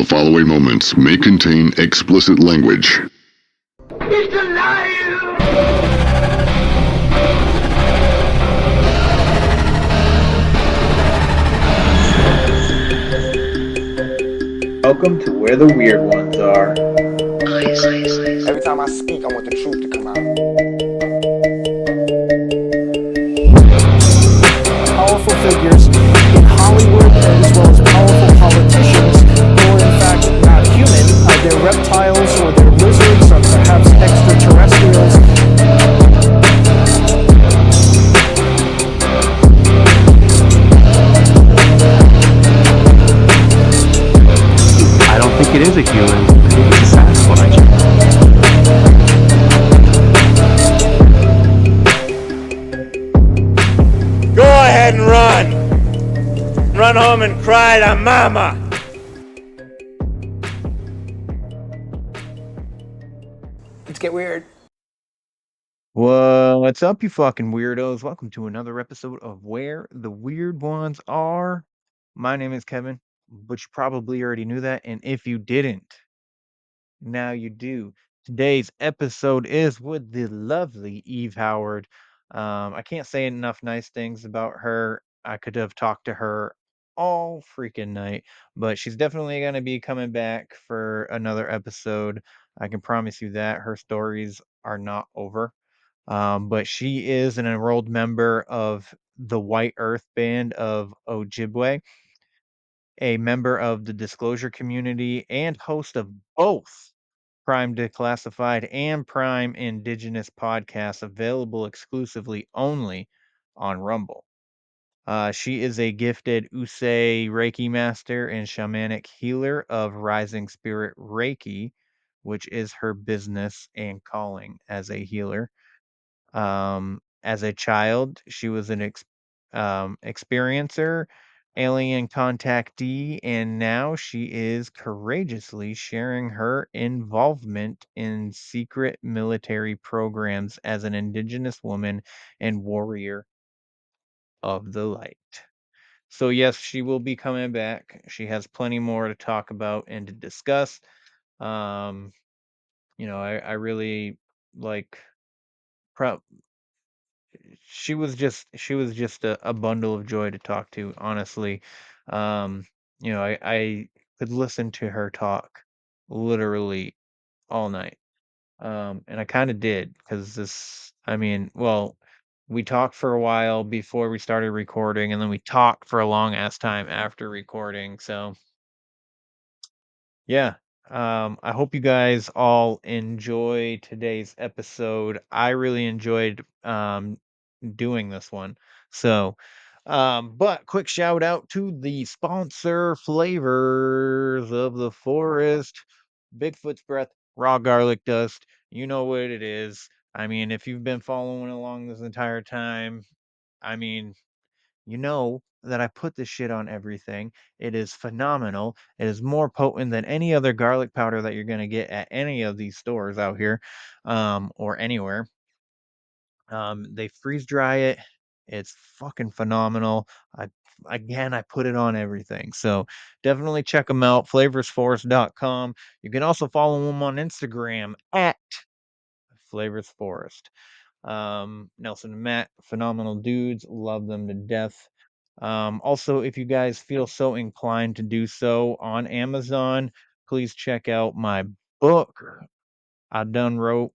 The following moments may contain explicit language. It's alive! Welcome to where the weird ones are. Every time I speak, I want the truth to come out. Powerful figures in Hollywood, as well as powerful politicians who are in fact not human. They're reptiles, or they're lizards, or perhaps extraterrestrials. I don't think it is a human. I think it's a Sasquatch. Go ahead and run! Run home and cry to mama! Let's get weird. What's up, you fucking weirdos? Welcome to another episode of Where the Weird Ones Are. My name is Kevin, but you probably already knew that, and if you didn't, now you do. Today's episode is with the lovely Eve Howard. I can't say enough nice things about her. I could have talked to her all freaking night, but she's definitely going to be coming back for another episode. I can promise you that. Her stories are not over. But she is an enrolled member of the White Earth Band of Ojibwe, a member of the Disclosure community, and host of both Prime Declassified and Prime Indigenous podcasts available exclusively only on Rumble. She is a gifted Usei Reiki master and shamanic healer of Rising Spirit Reiki, which is her business and calling as a healer. As a child, she was an experiencer, alien contactee, and now she is courageously sharing her involvement in secret military programs as an Indigenous woman and warrior of the light. So, yes, she will be coming back. She has plenty more to talk about and to discuss. Um, I really like. Pro- she was just a bundle of joy to talk to, honestly. um I could listen to her talk literally all night, and I kind of did, because well, we talked for a while before we started recording, and then we talked for a long ass time after recording. So yeah. I hope you guys all enjoy today's episode. I really enjoyed doing this one. So, but quick shout out to the sponsor, Flavors of the Forest, Bigfoot's Breath, Raw Garlic Dust. You know what it is. I mean, if you've been following along this entire time, I mean, you know that I put this shit on everything. It is phenomenal. It is more potent than any other garlic powder that you're going to get at any of these stores out here, or anywhere. They freeze dry it. It's fucking phenomenal. I I put it on everything. So definitely check them out. Flavorsforest.com. You can also follow them on Instagram at flavorsforest. Nelson and Matt, phenomenal dudes. Love them to death. Also, if you guys feel so inclined to do so, on Amazon, please check out my book. I done wrote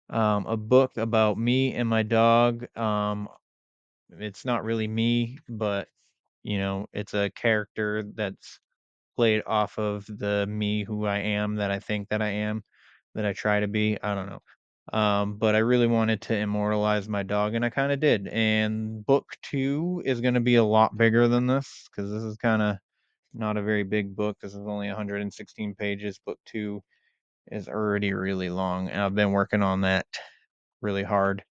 a book about me and my dog. It's not really me, but it's a character that's played off of the me who I am, that I think that I am, that I try to be. I don't know. But I really wanted to immortalize my dog, and I kind of did. And book two is going to be a lot bigger than this, because this is kind of not a very big book. This is only 116 pages. Book two is already really long, and I've been working on that really hard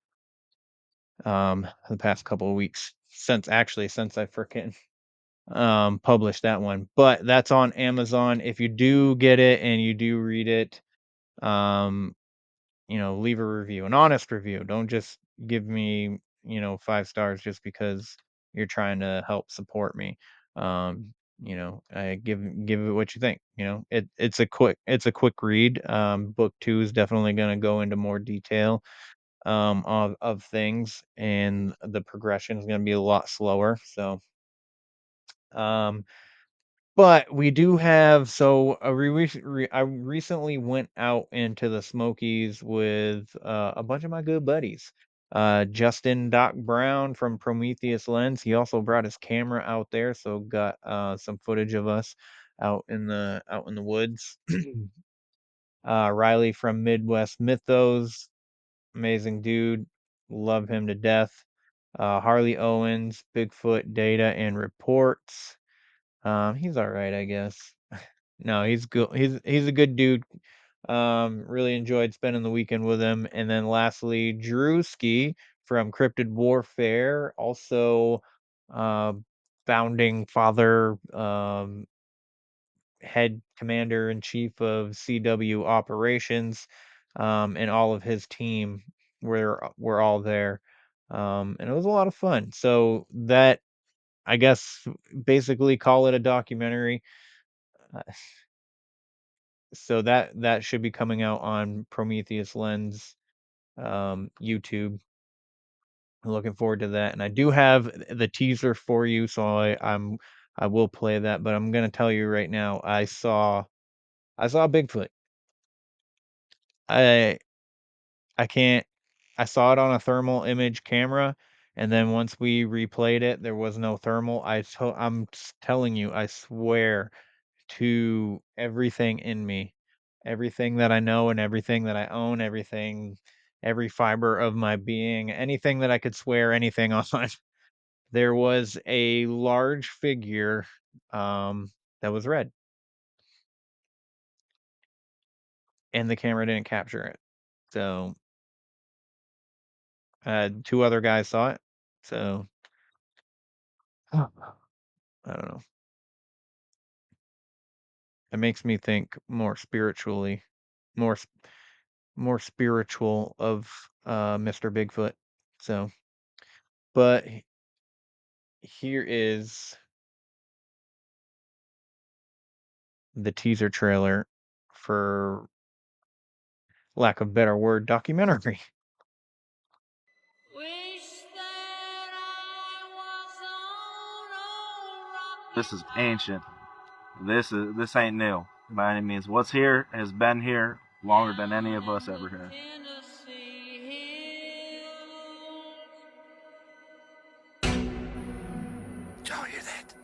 the past couple of weeks, since I freaking published that one. But that's on Amazon. If you do get it and you do read it, um leave a review, an honest review. Don't just give me 5 stars just because you're trying to help support me. give it what you think. It's a quick read. Book 2 is definitely going to go into more detail of things, and the progression is going to be a lot slower. So but we do have, I recently went out into the Smokies with a bunch of my good buddies. Justin Doc Brown from Prometheus Lens. He also brought his camera out there, so got some footage of us out in the woods. Riley from Midwest Mythos, amazing dude, love him to death. Harley Owens, Bigfoot Data and Reports. He's all right, I guess. No, he's good. He's a good dude. Really enjoyed spending the weekend with him. And then lastly, Drewski from Cryptid Warfare, also uh, founding father, head commander in chief of CW operations, and all of his team were all there. And it was a lot of fun. So that, I guess, basically call it a documentary. Uh, so that should be coming out on Prometheus Lens YouTube. I'm looking forward to that, and I do have the teaser for you, so I will play that. But I'm gonna tell you right now, I saw Bigfoot. I I can't. I saw it on a thermal image camera, and then once we replayed it, there was no thermal. I'm telling you, I swear to everything in me, everything that I know and everything that I own, every fiber of my being, anything that I could swear anything on. There was a large figure that was red, and the camera didn't capture it. So two other guys saw it. So I don't know. It makes me think more spiritually, more s- more spiritual of Mr. Bigfoot. So, but here is the teaser trailer, for lack of better word, documentary. This is ancient. This ain't new by any means. What's here has been here longer than any of us ever have. Y'all hear that?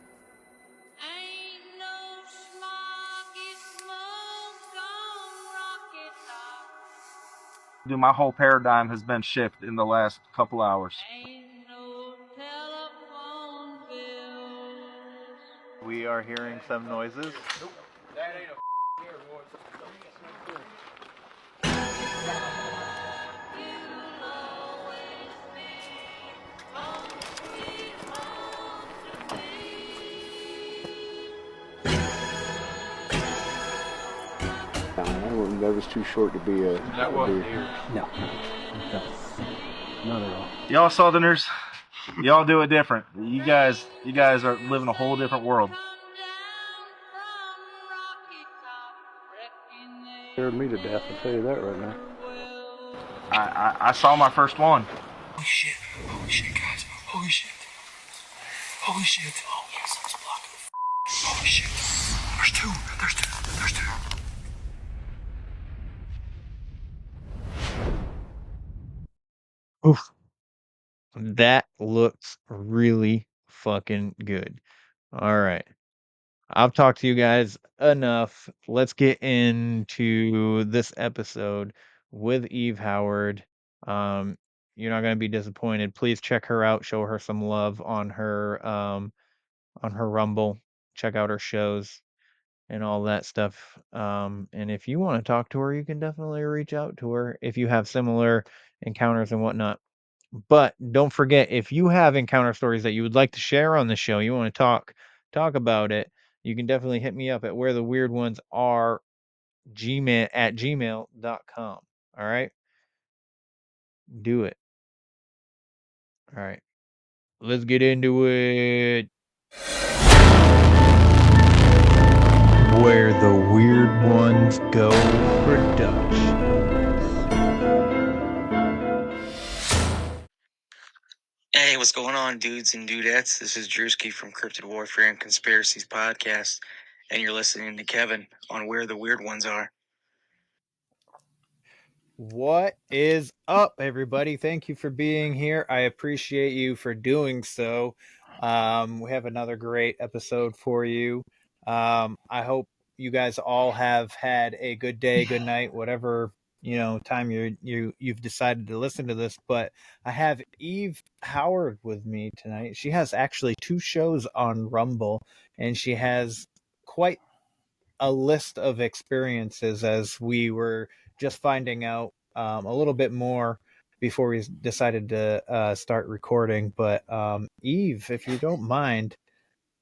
Dude, my whole paradigm has been shifted in the last couple hours. We are hearing some noises. That was too short to be a. That wasn't here. No. Not at all. Y'all Southerners, y'all do it different. You guys are living a whole different world. Scared me to death, I'll tell you that right now. I saw my first one. Holy shit. Holy shit, guys. Holy shit. Holy shit. Oh, yes, I was blocking. Holy shit. There's two. There's two. Oof. That looks really fucking good. All right. I've talked to you guys enough. Let's get into this episode with Eve Howard. Um, you're not going to be disappointed. Please check her out. Show her some love on her Rumble. Check out her shows and all that stuff. And if you want to talk to her, you can definitely reach out to her if you have similar encounters and whatnot. But don't forget, if you have encounter stories that you would like to share on the show, you want to talk about it, you can definitely hit me up at where the weird ones are gmail.com. All right? Do it. All right. Let's get into it. Where the Weird Ones Go production. Hey, what's going on, dudes and dudettes? This is Drewski from Cryptid Warfare and Conspiracies Podcast, and you're listening to Kevin on Where the Weird Ones Are. What is up, everybody? Thank you for being here. I appreciate you for doing so. We have another great episode for you. I hope you guys all have had a good day, good night, whatever time you've decided to listen to this. But I have Eve Howard with me tonight. She has actually 2 shows on Rumble, and she has quite a list of experiences, as we were just finding out a little bit more before we decided to start recording. But Eve, if you don't mind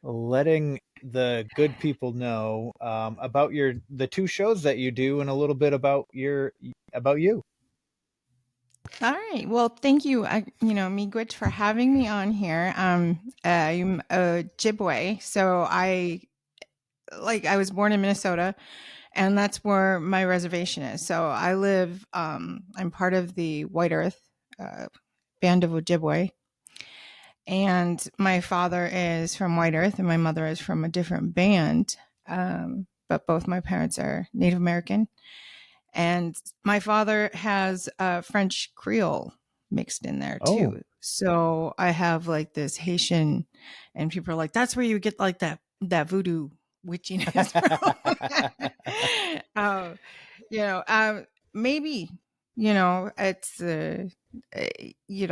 letting the good people know about the 2 shows that you do, and a little bit about you. All right. Well, thank you, Miigwech, for having me on here. I'm Ojibwe, so I was born in Minnesota, and that's where my reservation is. So I live. I'm part of the White Earth band of Ojibwe, and my father is from White Earth, and my mother is from a different band. But both my parents are Native American. And my father has French Creole mixed in there too. Oh. So I have like this Haitian, and people are like, that's where you get like that voodoo witchiness from. Maybe, it's,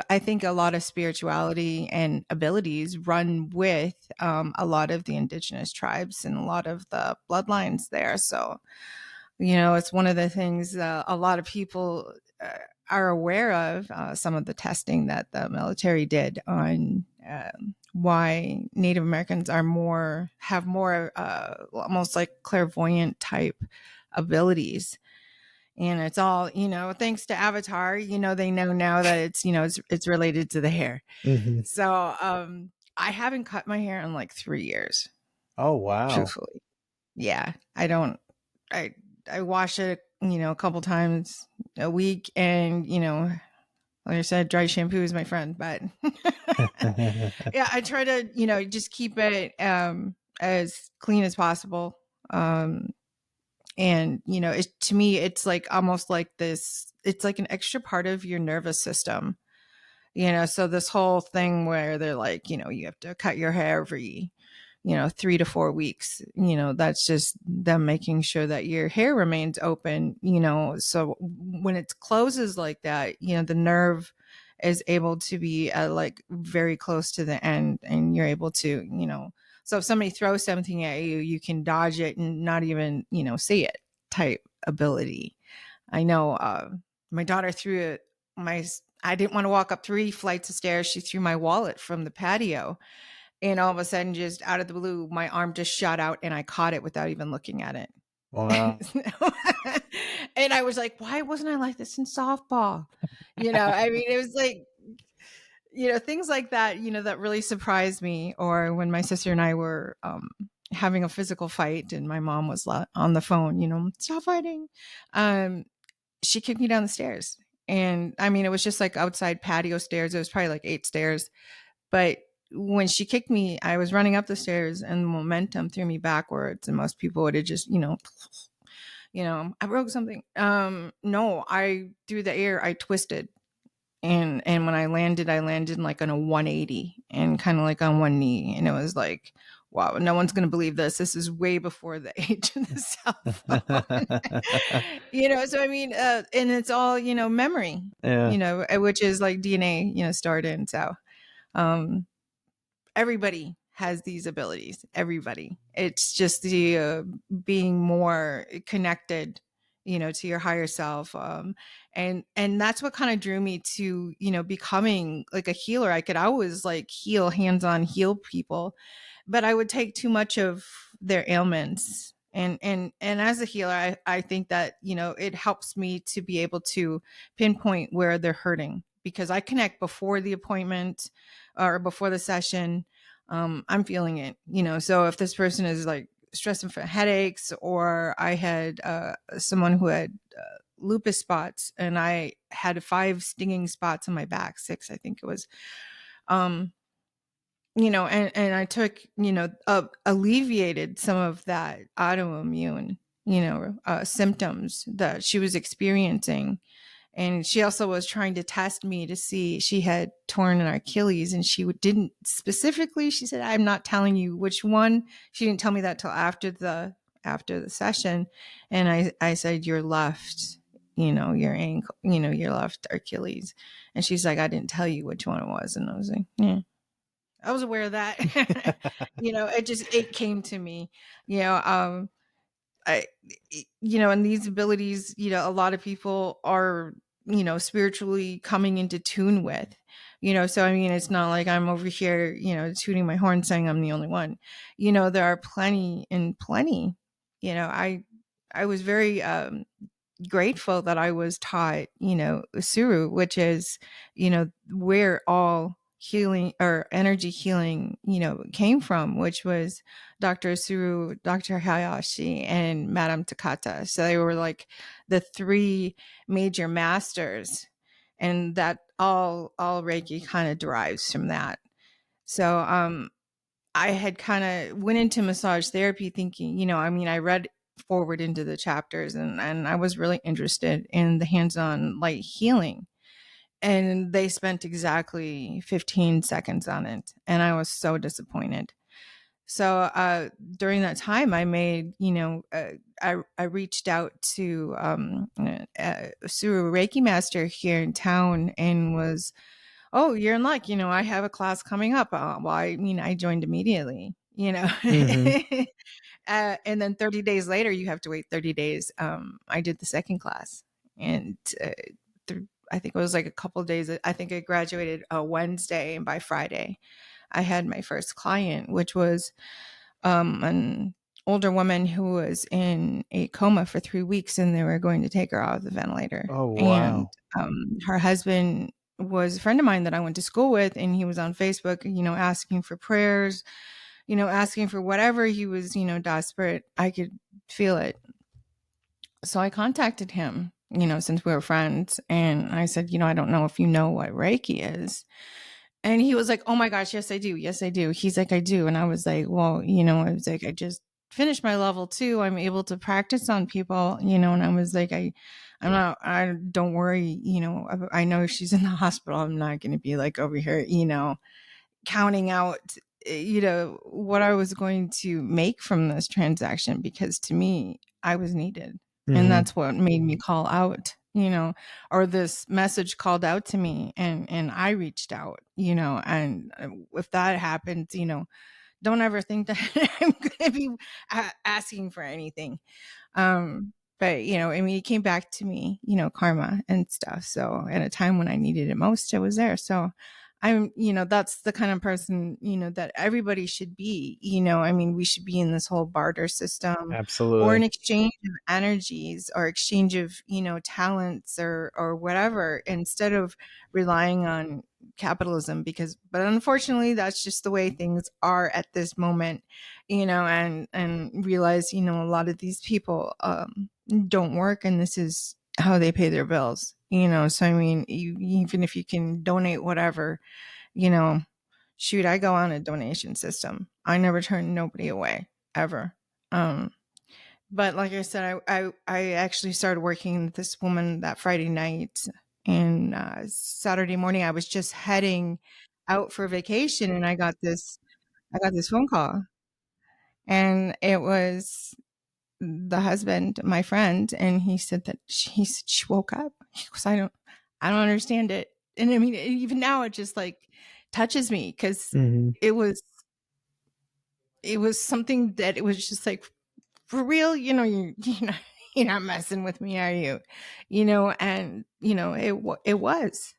I think a lot of spirituality and abilities run with a lot of the indigenous tribes and a lot of the bloodlines there. So, it's one of the things a lot of people are aware of, some of the testing that the military did on why Native Americans have more almost like clairvoyant type abilities. And it's all, thanks to Avatar, they know now that it's related to the hair. Mm-hmm. So I haven't cut my hair in like 3 years. Oh, wow. Truthfully. Yeah. I wash it, a couple times a week, and, like I said, dry shampoo is my friend, but yeah, I try to, just keep it as clean as possible. And, to me, it's like almost like this, it's like an extra part of your nervous system, so this whole thing where they're like, you have to cut your hair every 3 to 4 weeks, that's just them making sure that your hair remains open, so when it closes like that, the nerve is able to be like very close to the end, and you're able to, so if somebody throws something at you, you can dodge it and not even, see it type ability. I know my daughter threw I didn't want to walk up 3 flights of stairs. She threw my wallet from the patio. And all of a sudden, just out of the blue, my arm just shot out, and I caught it without even looking at it. Wow. And I was like, why wasn't I like this in softball? I mean, it was like, things like that, that really surprised me. Or when my sister and I were having a physical fight, and my mom was on the phone, stop fighting. She kicked me down the stairs. And I mean, it was just like outside patio stairs. It was probably like 8 stairs. But when she kicked me, I was running up the stairs, and the momentum threw me backwards. And most people would have just, I broke something. No, I threw the air, I twisted. And when I landed like on a 180 and kind of like on one knee. And it was like, wow, no one's going to believe this. This is way before the age of the cell phone. So I mean, and it's all, memory, Yeah. which is like DNA, stored in. So, everybody has these abilities. Everybody. It's just the being more connected, to your higher self. And that's what kind of drew me to, becoming like a healer. I could always like hands-on heal people, but I would take too much of their ailments. And as a healer, I think that, it helps me to be able to pinpoint where they're hurting, because I connect before the appointment or before the session. I'm feeling it, so if this person is like stress and headaches, or I had someone who had lupus spots, and I had 5 stinging spots on my back, 6, I think it was. And I took, alleviated some of that autoimmune, symptoms that she was experiencing. And she also was trying to test me to see, she had torn an Achilles, and she didn't specifically, she said, I'm not telling you which one. She didn't tell me that till after the session. And I said, your left, your ankle, your left Achilles. And she's like, I didn't tell you which one it was. And I was like, yeah. I was aware of that. It came to me, I, and these abilities, a lot of people are, spiritually coming into tune with, so I mean, it's not like I'm over here, tooting my horn saying I'm the only one. There are plenty and plenty. I was very grateful that I was taught, Suru, which is, where all healing or energy healing, came from, which was Dr. Suru, Dr. Hayashi, and Madame Takata. So they were like the 3 major masters, and that all Reiki kind of derives from that. So I had kind of went into massage therapy thinking, I read forward into the chapters, and I was really interested in the hands-on light healing. And they spent exactly 15 seconds on it. And I was so disappointed. So during that time, I made, I reached out to Suru Reiki master here in town, and was, oh, you're in luck. I have a class coming up. I joined immediately, Mhm. And then 30 days later, you have to wait 30 days. I did the second class, and I think it was like a couple of days. I think I graduated Wednesday, and by Friday, I had my first client, which was an older woman who was in a coma for 3 weeks, and they were going to take her out of the ventilator. Oh, And wow. her husband was a friend of mine that I went to school with, and he was on Facebook, asking for prayers, asking for whatever. He was, desperate. I could feel it. So I contacted him, since we were friends, and I said, I don't know if you know what Reiki is. And he was like, oh my gosh, yes, I do. Yes, I do. He's like, I do. And I was like, well, I was like, I just finished my level 2. I'm able to practice on people, and I was like, I don't worry, I know she's in the hospital. I'm not going to be like over here, counting out, what I was going to make from this transaction, because to me, I was needed. And Mhm. that's what made me call out, or this message called out to me, and I reached out, and if that happens, don't ever think that I'm going to be asking for anything. But, it came back to me, karma and stuff. So at a time when I needed it most, it was there. So I'm, that's the kind of person, that everybody should be, we should be in this whole barter system, or Absolutely. an exchange of energies, or exchange of, talents, or whatever, instead of relying on capitalism, but unfortunately that's just the way things are at this moment, and realize, a lot of these people, don't work, and this is how they pay their bills, so I mean, even if you can donate whatever, shoot, I go on a donation system. I never turn nobody away, ever. But like I said, I actually started working with this woman that Friday night, and Saturday morning I was just heading out for vacation, and I got this phone call, and it was the husband, my friend, and he said that she woke up. He goes, I don't understand it. And I mean, even now it just like touches me, because Mhm. it was something that it was just like, for real, you're not messing with me, are you? And it was,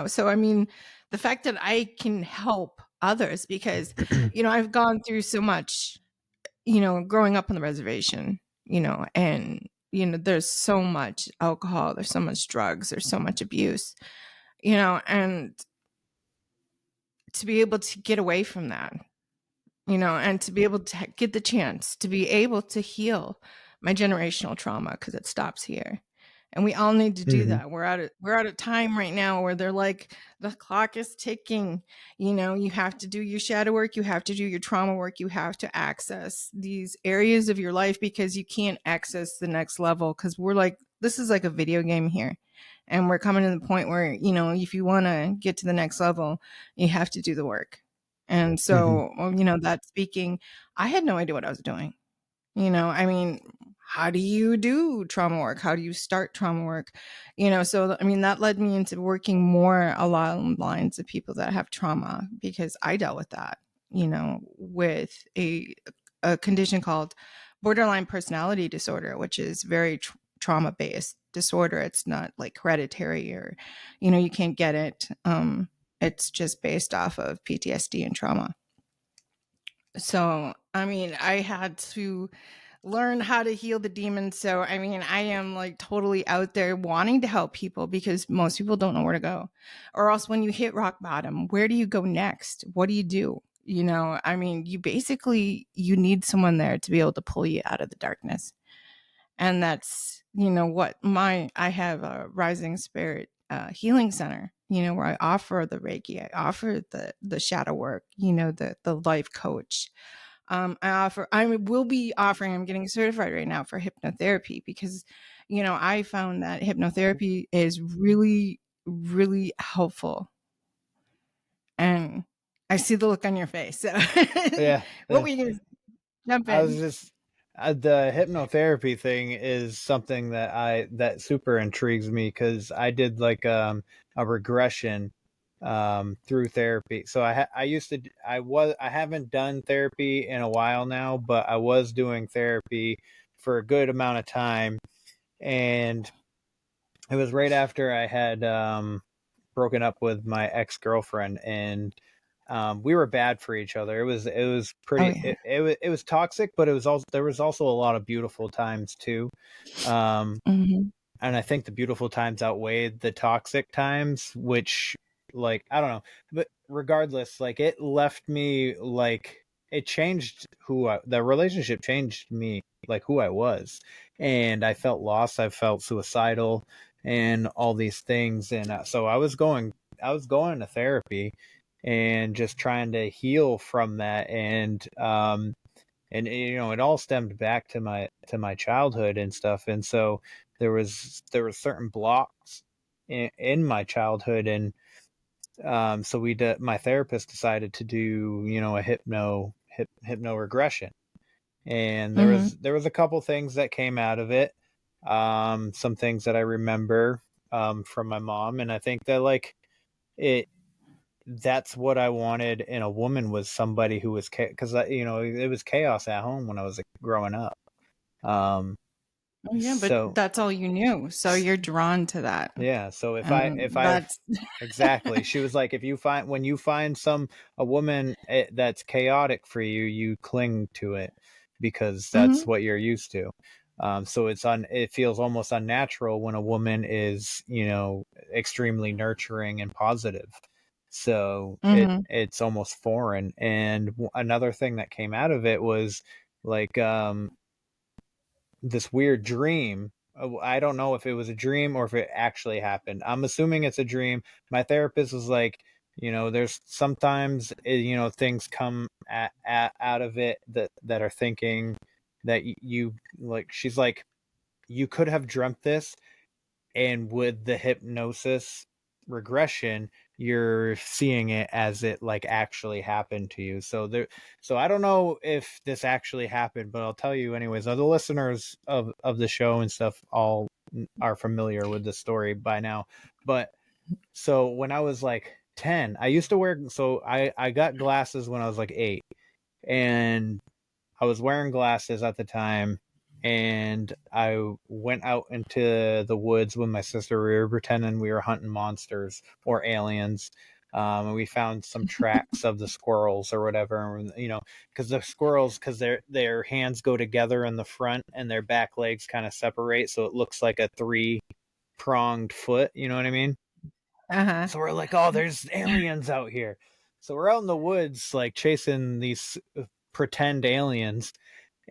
so I mean, the fact that I can help others, because I've gone through so much, growing up on the reservation, and there's so much alcohol, there's so much drugs, there's so much abuse, and to be able to get away from that, and to be able to get the chance to be able to heal my generational trauma, because it stops here. And we all need to do that. We're at a time right now where they're like, the clock is ticking. You have to do your shadow work, you have to do your trauma work, you have to access these areas of your life, because you can't access the next level, because this is like a video game here. And we're coming to the point where, if you want to get to the next level, you have to do the work. And so, that speaking, I had no idea what I was doing. How do you do trauma work? How do you start trauma work? So, that led me into working more along the lines of people that have trauma, because I dealt with that, with a condition called borderline personality disorder, which is very trauma-based disorder. It's not like hereditary, or, you can't get it. It's just based off of PTSD and trauma. So, I had to learn how to heal the demons. So, I am like totally out there wanting to help people, because most people don't know where to go. Or else, when you hit rock bottom, where do you go next? What do you do? You basically, you need someone there to be able to pull you out of the darkness. And that's, what I have a Rising Spirit healing center, where I offer the Reiki, I offer the shadow work, the life coach. I will be offering, I'm getting certified right now for hypnotherapy, because, I found that hypnotherapy is really, really helpful. And I see the look on your face. So Yeah. What were you going to jump I was in? just the hypnotherapy thing is something that super intrigues me, because I did like a regression through therapy. So I haven't done therapy in a while now, but I was doing therapy for a good amount of time, and it was right after I had broken up with my ex-girlfriend, and we were bad for each other. It was pretty. Oh, yeah. It was toxic, but there was also a lot of beautiful times too. Mhm. And I think the beautiful times outweighed the toxic times, which, like, I don't know, but regardless, like, it left me, like, it changed the relationship changed me, like, who I was, and I felt lost, I felt suicidal, and all these things, and so I was going to therapy and just trying to heal from that, and it all stemmed back to my childhood and stuff, and so there was certain blocks in my childhood, and so my therapist decided to do a hypno regression, and Mhm. there was a couple things that came out of it, some things that I remember from my mom, and I think that, like, it that's what I wanted in a woman, was somebody who was, because it was chaos at home when I was, like, growing up. Um, Oh, yeah, but so that's all you knew. So you're drawn to that. yeah, so And if I that's exactly, she was like, if you find when you find a woman that's chaotic for you, you cling to it because that's Mhm. what you're used to. So it feels almost unnatural when a woman is, extremely nurturing and positive. So Mhm. it's almost foreign. And another thing that came out of it was, like, this weird dream. I don't know if it was a dream or if it actually happened. I'm assuming it's a dream. My therapist was like, there's sometimes, things come out of it that are thinking that you, like, she's like, you could have dreamt this, and with the hypnosis regression, you're seeing it as it, like, actually happened to you. So I don't know if this actually happened, but I'll tell you anyways. Other listeners of the show and stuff all are familiar with the story by now. But so when I was like 10, I used to wear, so I got glasses when I was like 8, and I was wearing glasses at the time, and I went out into the woods with my sister. We were pretending we were hunting monsters or aliens. And we found some tracks of the squirrels or whatever, because the squirrels, because their hands go together in the front and their back legs kind of separate, so it looks like a three-pronged foot. You know what I mean? Uh-huh. So we're like, oh, there's aliens out here. So we're out in the woods, like, chasing these pretend aliens.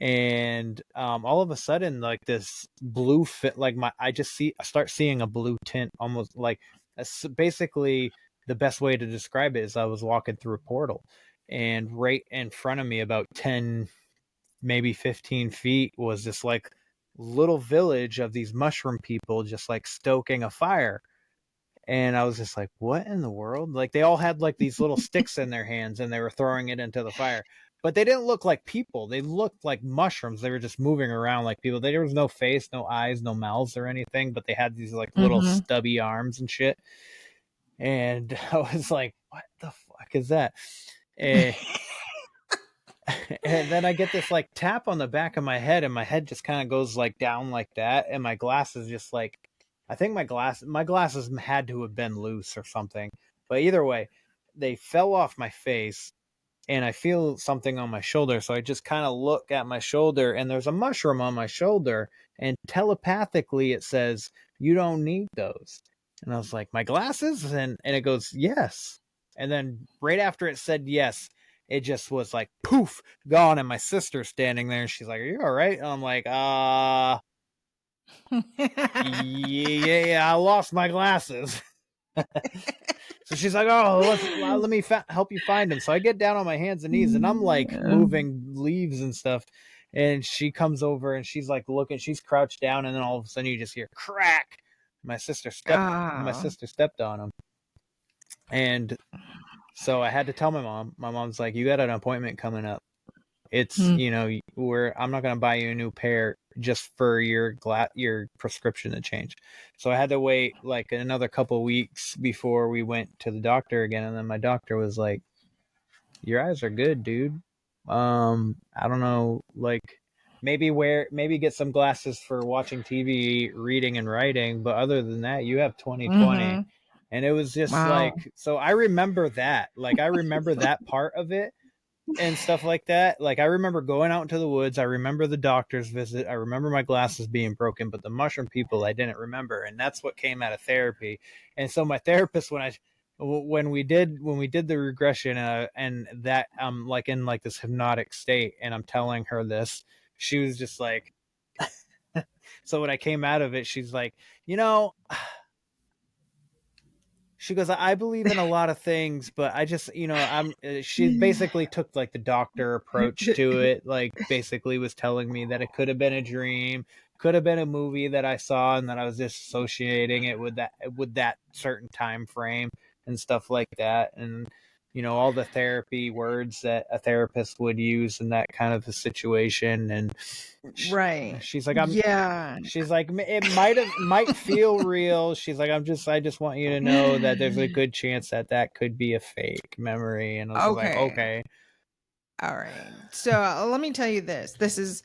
And all of a sudden, like this blue fit, like I start seeing a blue tint, almost like basically the best way to describe it is I was walking through a portal, and right in front of me, about 10, maybe 15 feet, was this like little village of these mushroom people just like stoking a fire. And I was just like, what in the world? Like, they all had like these little sticks in their hands and they were throwing it into the fire. But they didn't look like people. They looked like mushrooms. They were just moving around like people. There was no face, no eyes, no mouths or anything, but they had these like little stubby arms and shit. And I was like, what the fuck is that? And, and then I get this like tap on the back of my head, and my head just kind of goes like down like that. And my glasses just like, I think my glasses had to have been loose or something. But either way, they fell off my face, and I feel something on my shoulder. So I just kind of look at my shoulder, and there's a mushroom on my shoulder, and telepathically it says, you don't need those. And I was like, my glasses? And it goes, yes. And then right after it said yes, it just was like poof, gone. And my sister's standing there, and she's like, are you all right? And I'm like, yeah, I lost my glasses. So she's like, oh, let me help you find them. So I get down on my hands and knees, and I'm like moving leaves and stuff. And she comes over, and she's like looking, she's crouched down, and then all of a sudden you just hear crack. My sister stepped on him. And so I had to tell my mom. My mom's like, you got an appointment coming up. It's, you know, I'm not going to buy you a new pair just for your prescription to change. So I had to wait like another couple weeks before we went to the doctor again. And then my doctor was like, your eyes are good, dude. I don't know, like maybe get some glasses for watching TV, reading and writing. But other than that, you have 20/20. And it was just like, so I remember that, like, I remember that part of it. And stuff like that. Like, I remember going out into the woods. I remember the doctor's visit. I remember my glasses being broken, but the mushroom people I didn't remember. And that's what came out of therapy. And so my therapist, when we did the regression, and that I'm like in like this hypnotic state, and I'm telling her this, she was just like, so when I came out of it, she's like, you know, she goes, I believe in a lot of things, but I just, you know, she basically took like the doctor approach to it. Like, basically was telling me that it could have been a dream, could have been a movie that I saw, and that I was just associating it with that certain time frame and stuff like that. And, you know, all the therapy words that a therapist would use in that kind of a situation. And she's like, she's like, it might feel real. She's like, I just want you to know that there's a good chance that could be a fake memory. And I was like, okay. All right. So let me tell you this. This is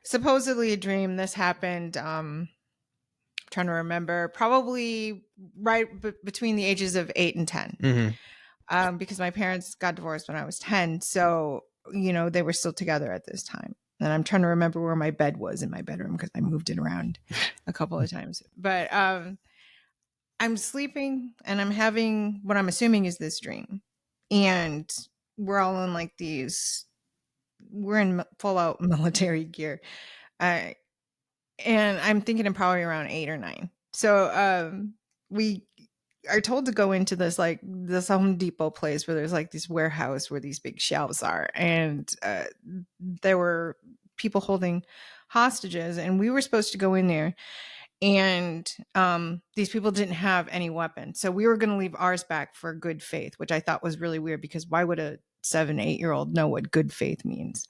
supposedly a dream. This happened, trying to remember, probably right between the ages of 8 and 10. Because my parents got divorced when I was 10. So, you know, they were still together at this time. And I'm trying to remember where my bed was in my bedroom, because I moved it around a couple of times. But I'm sleeping, and I'm having what I'm assuming is this dream. And we're all in like we're in full out military gear. And I'm thinking I'm probably around 8 or 9. So we are told to go into this Home Depot place where there's like this warehouse where these big shelves are. And there were people holding hostages, and we were supposed to go in there. And these people didn't have any weapons. So we were going to leave ours back for good faith, which I thought was really weird, because why would a 7-8-year-old know what good faith means?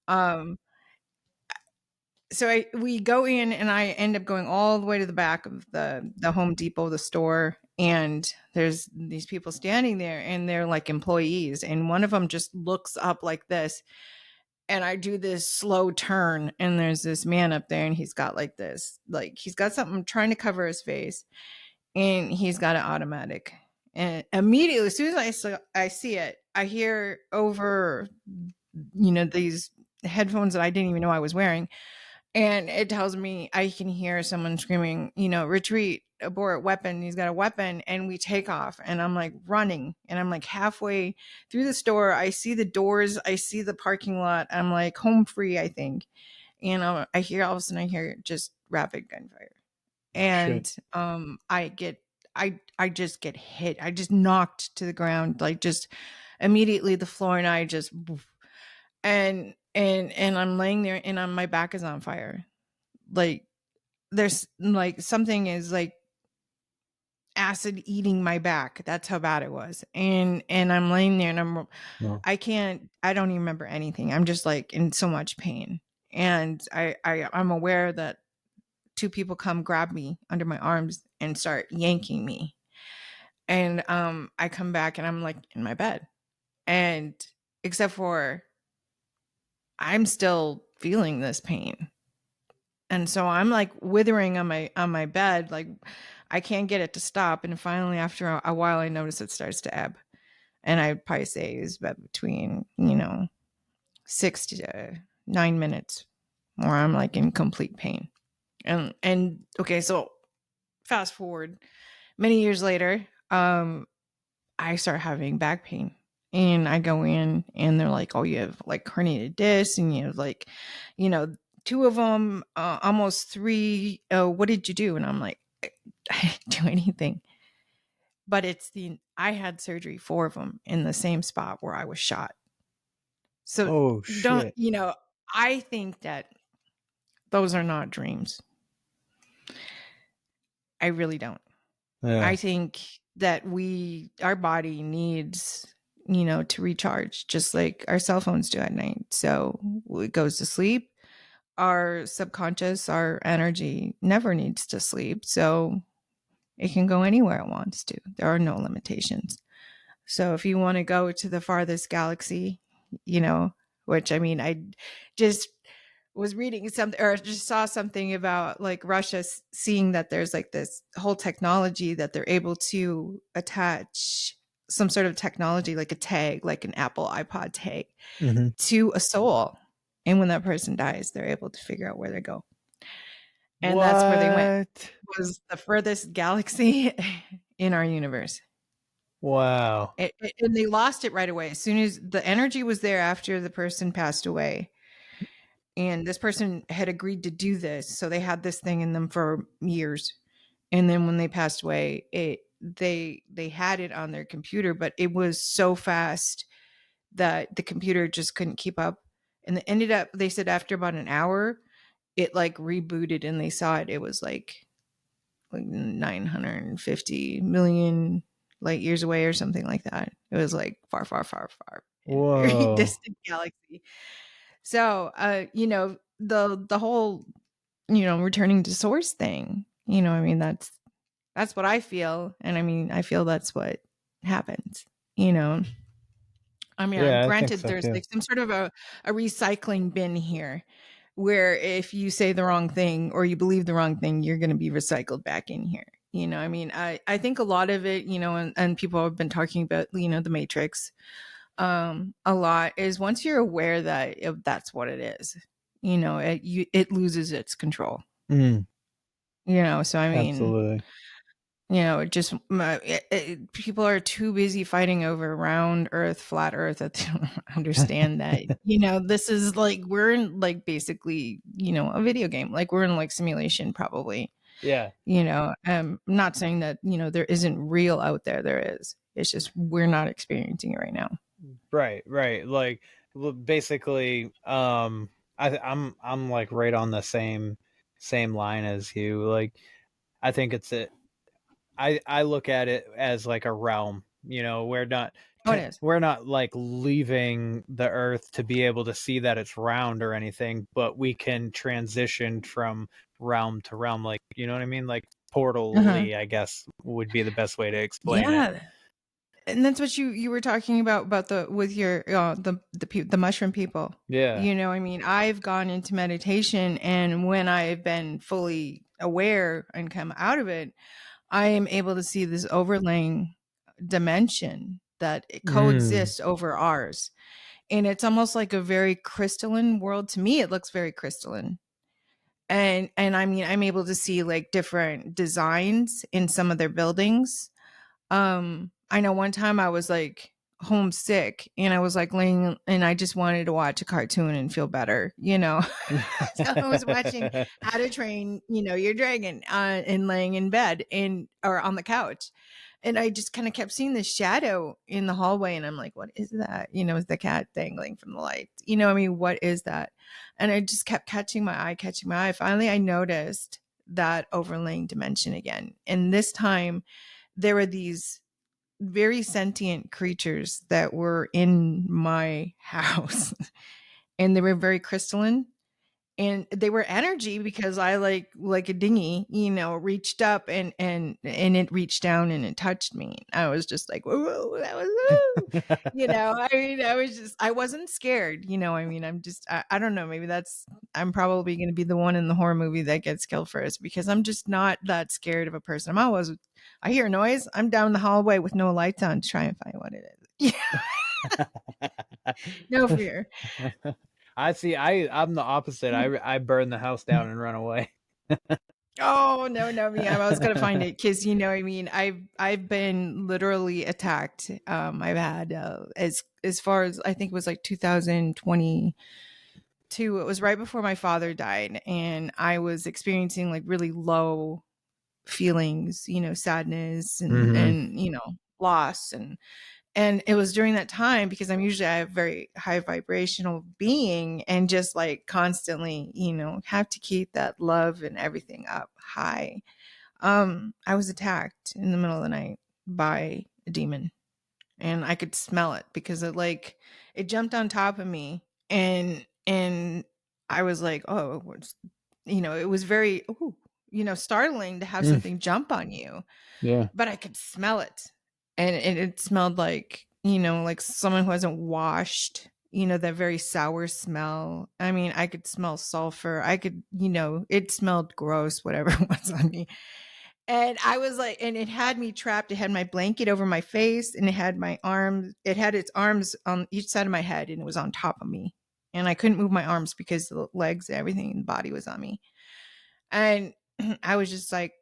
So we go in, and I end up going all the way to the back of the Home Depot, the store. And there's these people standing there, and they're like employees. And one of them just looks up like this. And I do this slow turn, and there's this man up there, and he's got like this, like he's got something trying to cover his face, and he's got an automatic. And immediately, as soon as I see it, I hear over, you know, these headphones that I didn't even know I was wearing, And it tells me I can hear someone screaming, retreat, abort, weapon. He's got a weapon. And we take off. And I'm like running. And I'm like halfway through the store. I see the doors. I see the parking lot. I'm like home free, I think. And I hear all of a sudden, I hear just rapid gunfire. And I just get hit. I just knocked to the ground, like just immediately the floor, and I just and I'm laying there, and my back is on fire. Like there's like something is like acid eating my back. That's how bad it was. And I'm laying there, and I don't even remember anything. I'm just like in so much pain. And I'm aware that two people come grab me under my arms and start yanking me. And I come back, and I'm like in my bed. And except for I'm still feeling this pain. And so I'm like withering on my bed, like I can't get it to stop. And finally, after a while, I notice it starts to ebb. And I'd probably say it's between 6 to 9 minutes where I'm like in complete pain. And okay, so fast forward many years later, I start having back pain. And I go in, and they're like, oh, you have like herniated discs, and you have like, 2 of them, almost 3. What did you do? And I'm like, I didn't do anything. But I had surgery, 4 of them, in the same spot where I was shot. So I think that those are not dreams. I really don't. Yeah. I think that our body needs, to recharge, just like our cell phones do at night. So it goes to sleep. Our subconscious, our energy never needs to sleep. So it can go anywhere it wants to. There are no limitations. So if you want to go to the farthest galaxy, which I just was reading something, or just saw something about like Russia seeing that there's like this whole technology that they're able to attach some sort of technology, like a tag, like an Apple iPod tag, to a soul. And when that person dies, they're able to figure out where they go. And that's where they went. It was the furthest galaxy in our universe. Wow. And they lost it right away. As soon as the energy was there after the person passed away, and this person had agreed to do this, so they had this thing in them for years. And then when they passed away, they had it on their computer, but it was so fast that the computer just couldn't keep up. And it ended up, they said after about an hour, it like rebooted, and they saw it. It was like 950 million light years away or something like that. It was like far, far, far, far, very distant galaxy. So, the whole, returning to source thing, that's what I feel. And I feel that's what happens, Yeah, I think granted, so, there's too. like some sort of a recycling bin here, where if you say the wrong thing or you believe the wrong thing, you're going to be recycled back in here. I think a lot of it, and people have been talking about, the Matrix, a lot, is once you're aware that that's what it is, it loses its control. So Absolutely. just people are too busy fighting over round Earth, flat Earth, that they don't understand that this is like, we're in like basically a video game, like we're in like simulation probably. Yeah. Not saying that there isn't real out there. There is. It's just we're not experiencing it right now. Right. Like, well, basically, I'm like right on the same line as you. Like, I think I look at it as like a realm. We're not Oh, it is. we're not like leaving the Earth to be able to see that it's round or anything, but we can transition from realm to realm. Like, you know what I mean? Like portally, I guess would be the best way to explain it. And that's what you were talking about with your the mushroom people. Yeah. I've gone into meditation, and when I've been fully aware and come out of it, I am able to see this overlaying dimension that it coexists over ours. And it's almost like a very crystalline world. To me, it looks very crystalline. And I mean, I'm able to see like different designs in some of their buildings. I know one time I was like homesick and I was like laying and I just wanted to watch a cartoon and feel better, you know. So I was watching How to Train, Your Dragon, and laying in bed or on the couch. And I just kind of kept seeing this shadow in the hallway. And I'm like, what is that? Is the cat dangling from the light? I mean, what is that? And I just kept catching my eye. Finally, I noticed that overlaying dimension again. And this time there were these very sentient creatures that were in my house and they were very crystalline and they were energy because I like a dinghy, reached up and it reached down and it touched me. I was just like, whoa, that was woo. I mean, I wasn't scared, I mean, I don't know, maybe I'm probably going to be the one in the horror movie that gets killed first because I'm just not that scared of a person. I hear a noise, I'm down the hallway with no lights on to try and find what it is. No fear. I see. I'm the opposite. I burn the house down and run away. Oh no, me! I was gonna find it because I mean, I've been literally attacked. I've had as far as I think it was like 2022. It was right before my father died, and I was experiencing like really low feelings, sadness and loss and it was during that time because I'm usually a very high vibrational being and just like constantly, have to keep that love and everything up high. I was attacked in the middle of the night by a demon and I could smell it because it jumped on top of me and I was like, oh, it was very, startling to have something jump on you. Yeah. But I could smell it. And it smelled like, like someone who hasn't washed, that very sour smell. I mean, I could smell sulfur. I could, it smelled gross, whatever it was on me. And I was like, and it had me trapped. It had my blanket over my face and it had my arms. It had its arms on each side of my head and it was on top of me. And I couldn't move my arms because the legs, everything in the body was on me. And I was just like,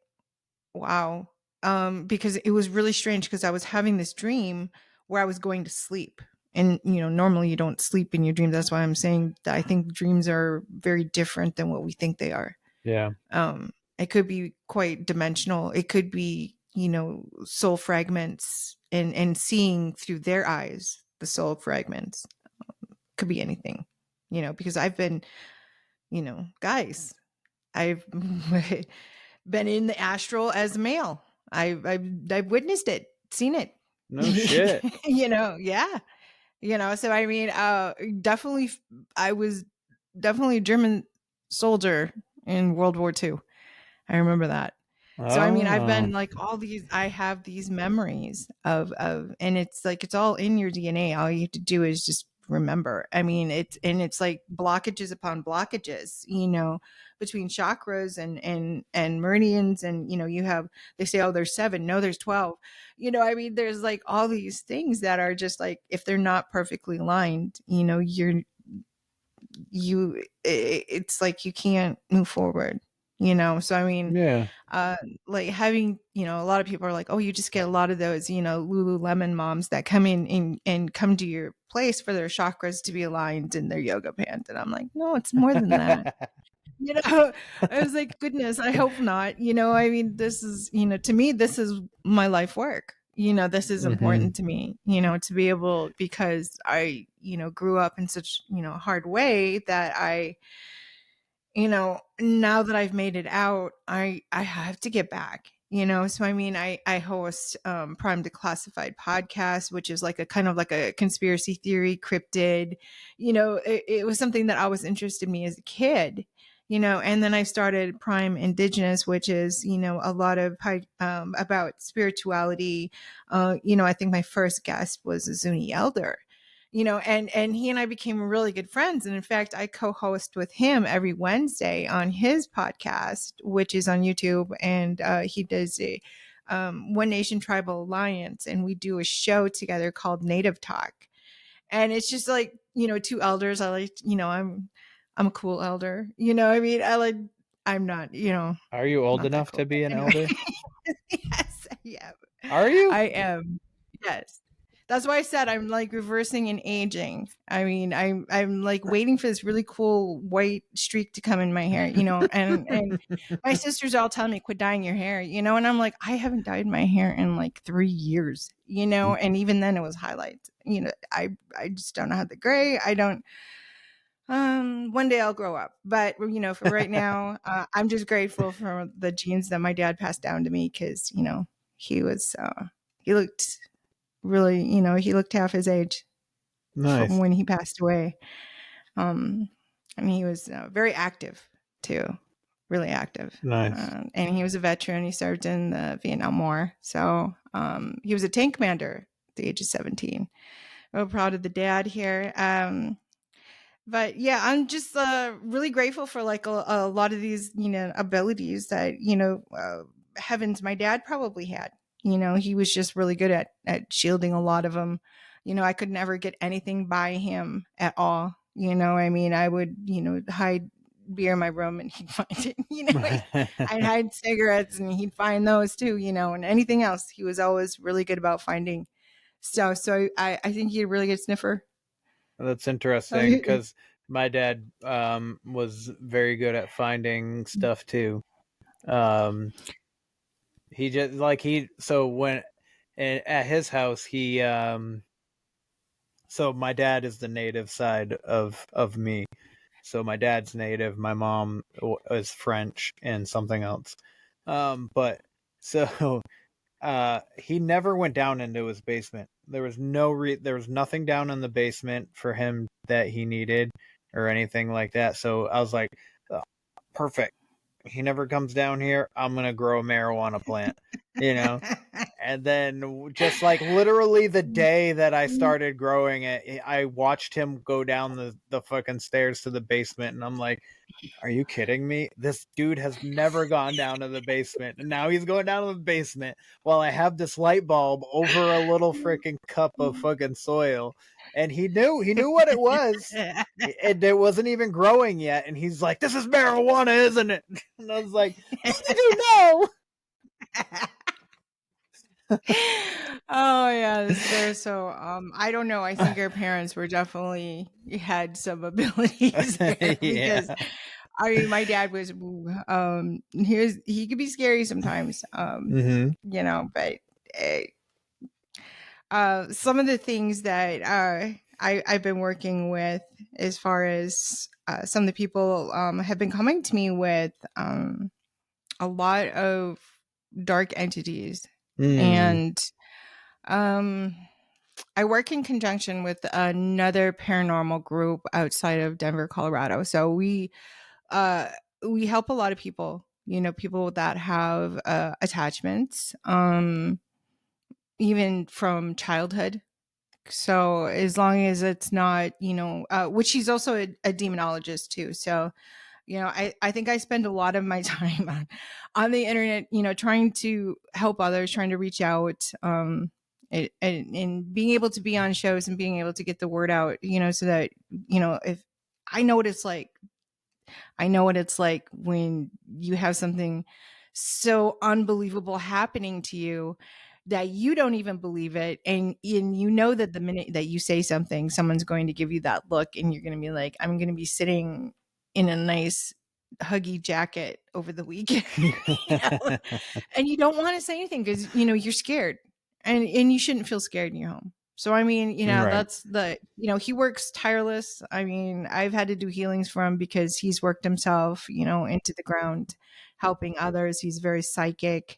wow. Because it was really strange because I was having this dream where I was going to sleep. And, normally you don't sleep in your dreams. That's why I'm saying that I think dreams are very different than what we think they are. Yeah. It could be quite dimensional. It could be, soul fragments and seeing through their eyes, the soul fragments. Could be anything, because I've been, guys, I've been in the astral as a male. I've witnessed it, seen it. No shit. Yeah. So I mean, definitely, I was definitely a German soldier in World War II. I remember that. So I mean, I've been like I have these memories of, and it's like it's all in your DNA. All you have to do is just remember. I mean, it's like blockages upon blockages, between chakras and meridians, and you have they say, oh, there's 7, no, there's 12. I mean, there's like all these things that are just like if they're not perfectly aligned, it's like you can't move forward. So I mean, Yeah. like having, a lot of people are like, oh, you just get a lot of those, Lululemon moms that come in and come to your place for their chakras to be aligned in their yoga pants. And I'm like, no, it's more than that. I was like, goodness, I hope not. I mean, this is, to me, this is my life work. This is important to me, to be able, because I, grew up in such, hard way that I, now that I've made it out, I have to get back, so I mean, I host Prime Declassified podcast, which is like a kind of like a conspiracy theory cryptid. It was something that always interested me as a kid, and then I started Prime Indigenous, which is, a lot of about spirituality. I think my first guest was a Zuni elder, and he and I became really good friends. And in fact, I co-host with him every Wednesday on his podcast, which is on YouTube. And he does a One Nation Tribal Alliance. And we do a show together called Native Talk. And it's just like, 2 elders. I like, I'm a cool elder. I mean, I like, I'm not, Are you old not that enough cool. to be an Anyway. elder? Yes, I am. Are you? I am. Yes. That's why I said I'm like reversing and aging. I mean, I'm like waiting for this really cool white streak to come in my hair, and my sisters all tell me quit dyeing your hair, and I'm like, I haven't dyed my hair in like 3 years, and even then it was highlights. I just don't have the gray. I don't one day I'll grow up, but for right now, I'm just grateful for the genes that my dad passed down to me because he was he looked really, he looked half his age from Nice. when he passed away. I mean, he was very active too, really active. Nice. And he was a veteran. He served in the Vietnam War, so he was a tank commander at the age of 17. Real proud of the dad here. But yeah, I'm just really grateful for like a lot of these, abilities that, heavens, my dad probably had. He was just really good at shielding a lot of them. I could never get anything by him at all. I mean, I would, hide beer in my room and he'd find it. I'd hide cigarettes and he'd find those too, and anything else. He was always really good about finding stuff. So I think he's a really good sniffer. That's interesting because my dad was very good at finding stuff too. He just like so when at his house he so my dad is the native side of me. So my dad's native, my mom is French and something else. But so he never went down into his basement. There was there was nothing down in the basement for him that he needed or anything like that. So I was like, oh, perfect. He never comes down here. I'm going to grow a marijuana plant, And then just like literally the day that I started growing it, I watched him go down the fucking stairs to the basement and I'm like, are you kidding me? This dude has never gone down to the basement. And now he's going down to the basement while I have this light bulb over a little freaking cup of fucking soil. And he knew what it was. And it wasn't even growing yet. And he's like, this is marijuana, isn't it? And I was like, you know. Oh yeah, they're so I don't know. I think our parents were definitely had some abilities there because I mean my dad was he could be scary sometimes. But some of the things that I've been working with as far as some of the people have been coming to me with a lot of dark entities and I work in conjunction with another paranormal group outside of Denver, Colorado. So we help a lot of people, people that have attachments, even from childhood. So as long as it's not, which she's also a demonologist too. So, I think I spend a lot of my time on the internet, trying to help others, trying to reach out, and being able to be on shows and being able to get the word out, so that, if I know what it's like, when you have something so unbelievable happening to you that you don't even believe it. And that the minute that you say something, someone's going to give you that look and you're going to be like, I'm going to be sitting in a nice huggy jacket over the weekend, and you don't want to say anything because, you're scared and you shouldn't feel scared in your home. So, I mean, Right. that's he works tireless. I mean, I've had to do healings for him because he's worked himself, into the ground, helping others. He's very psychic.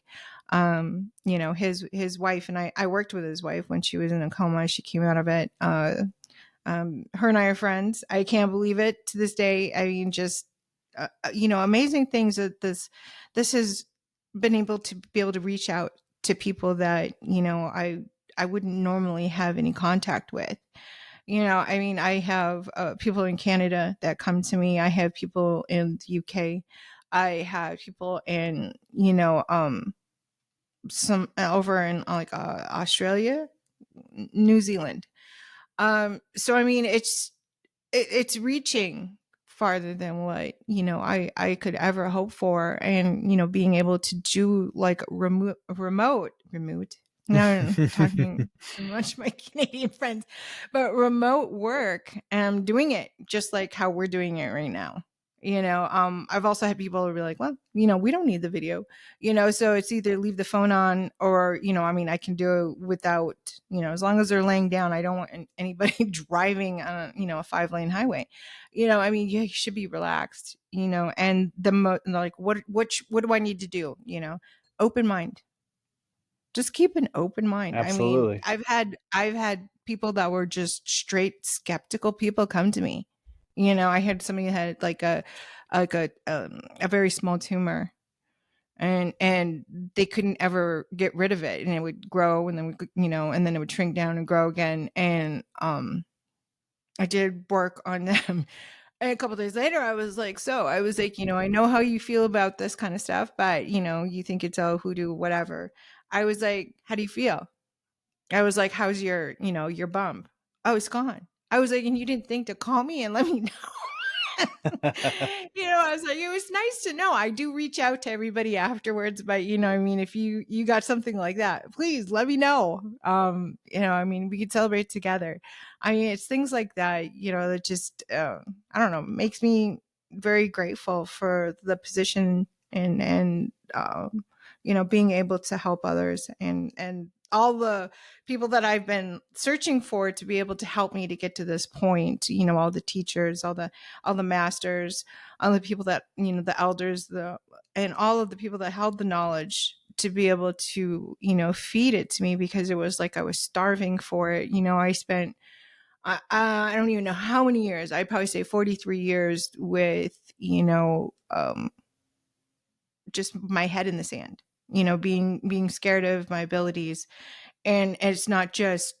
His wife and I worked with his wife when she was in a coma. She came out of it. Her and I are friends. I can't believe it to this day. I mean, just, amazing things that this has been able to reach out to people that, I wouldn't normally have any contact with. I mean, I have people in Canada that come to me. I have people in the UK. I have people in, some over in like Australia, New Zealand. So I mean, it's reaching farther than what, I could ever hope for. And, being able to do like remote. Now I'm talking too much to my Canadian friends, but remote work and doing it just like how we're doing it right now. I've also had people who be like, well, we don't need the video, so it's either leave the phone on or, I can do it without, as long as they're laying down. I don't want anybody driving on, a 5-lane highway. You should be relaxed, and like, what do I need to do? Open mind. Just keep an open mind. Absolutely. I've had people that were just straight skeptical people come to me. I had somebody that had like a very small tumor, and they couldn't ever get rid of it, and it would grow, and then and then it would shrink down and grow again. And I did work on them. And a couple days later, I was like, I know how you feel about this kind of stuff, but you think it's all hoodoo, whatever. I was like, how do you feel? I was like, how's your bump? Oh, it's gone. I was like, and you didn't think to call me and let me know. I was like, it was nice to know. I do reach out to everybody afterwards, but if you got something like that, please let me know. We could celebrate together. It's things like that, that just, I don't know, makes me very grateful for the position and being able to help others and all the people that I've been searching for to be able to help me to get to this point, all the teachers, all the masters, all the people that, the elders, and all of the people that held the knowledge to be able to, feed it to me, because it was like I was starving for it. I spent, I don't even know how many years, I'd probably say 43 years with, just my head in the sand, being scared of my abilities. And it's not just,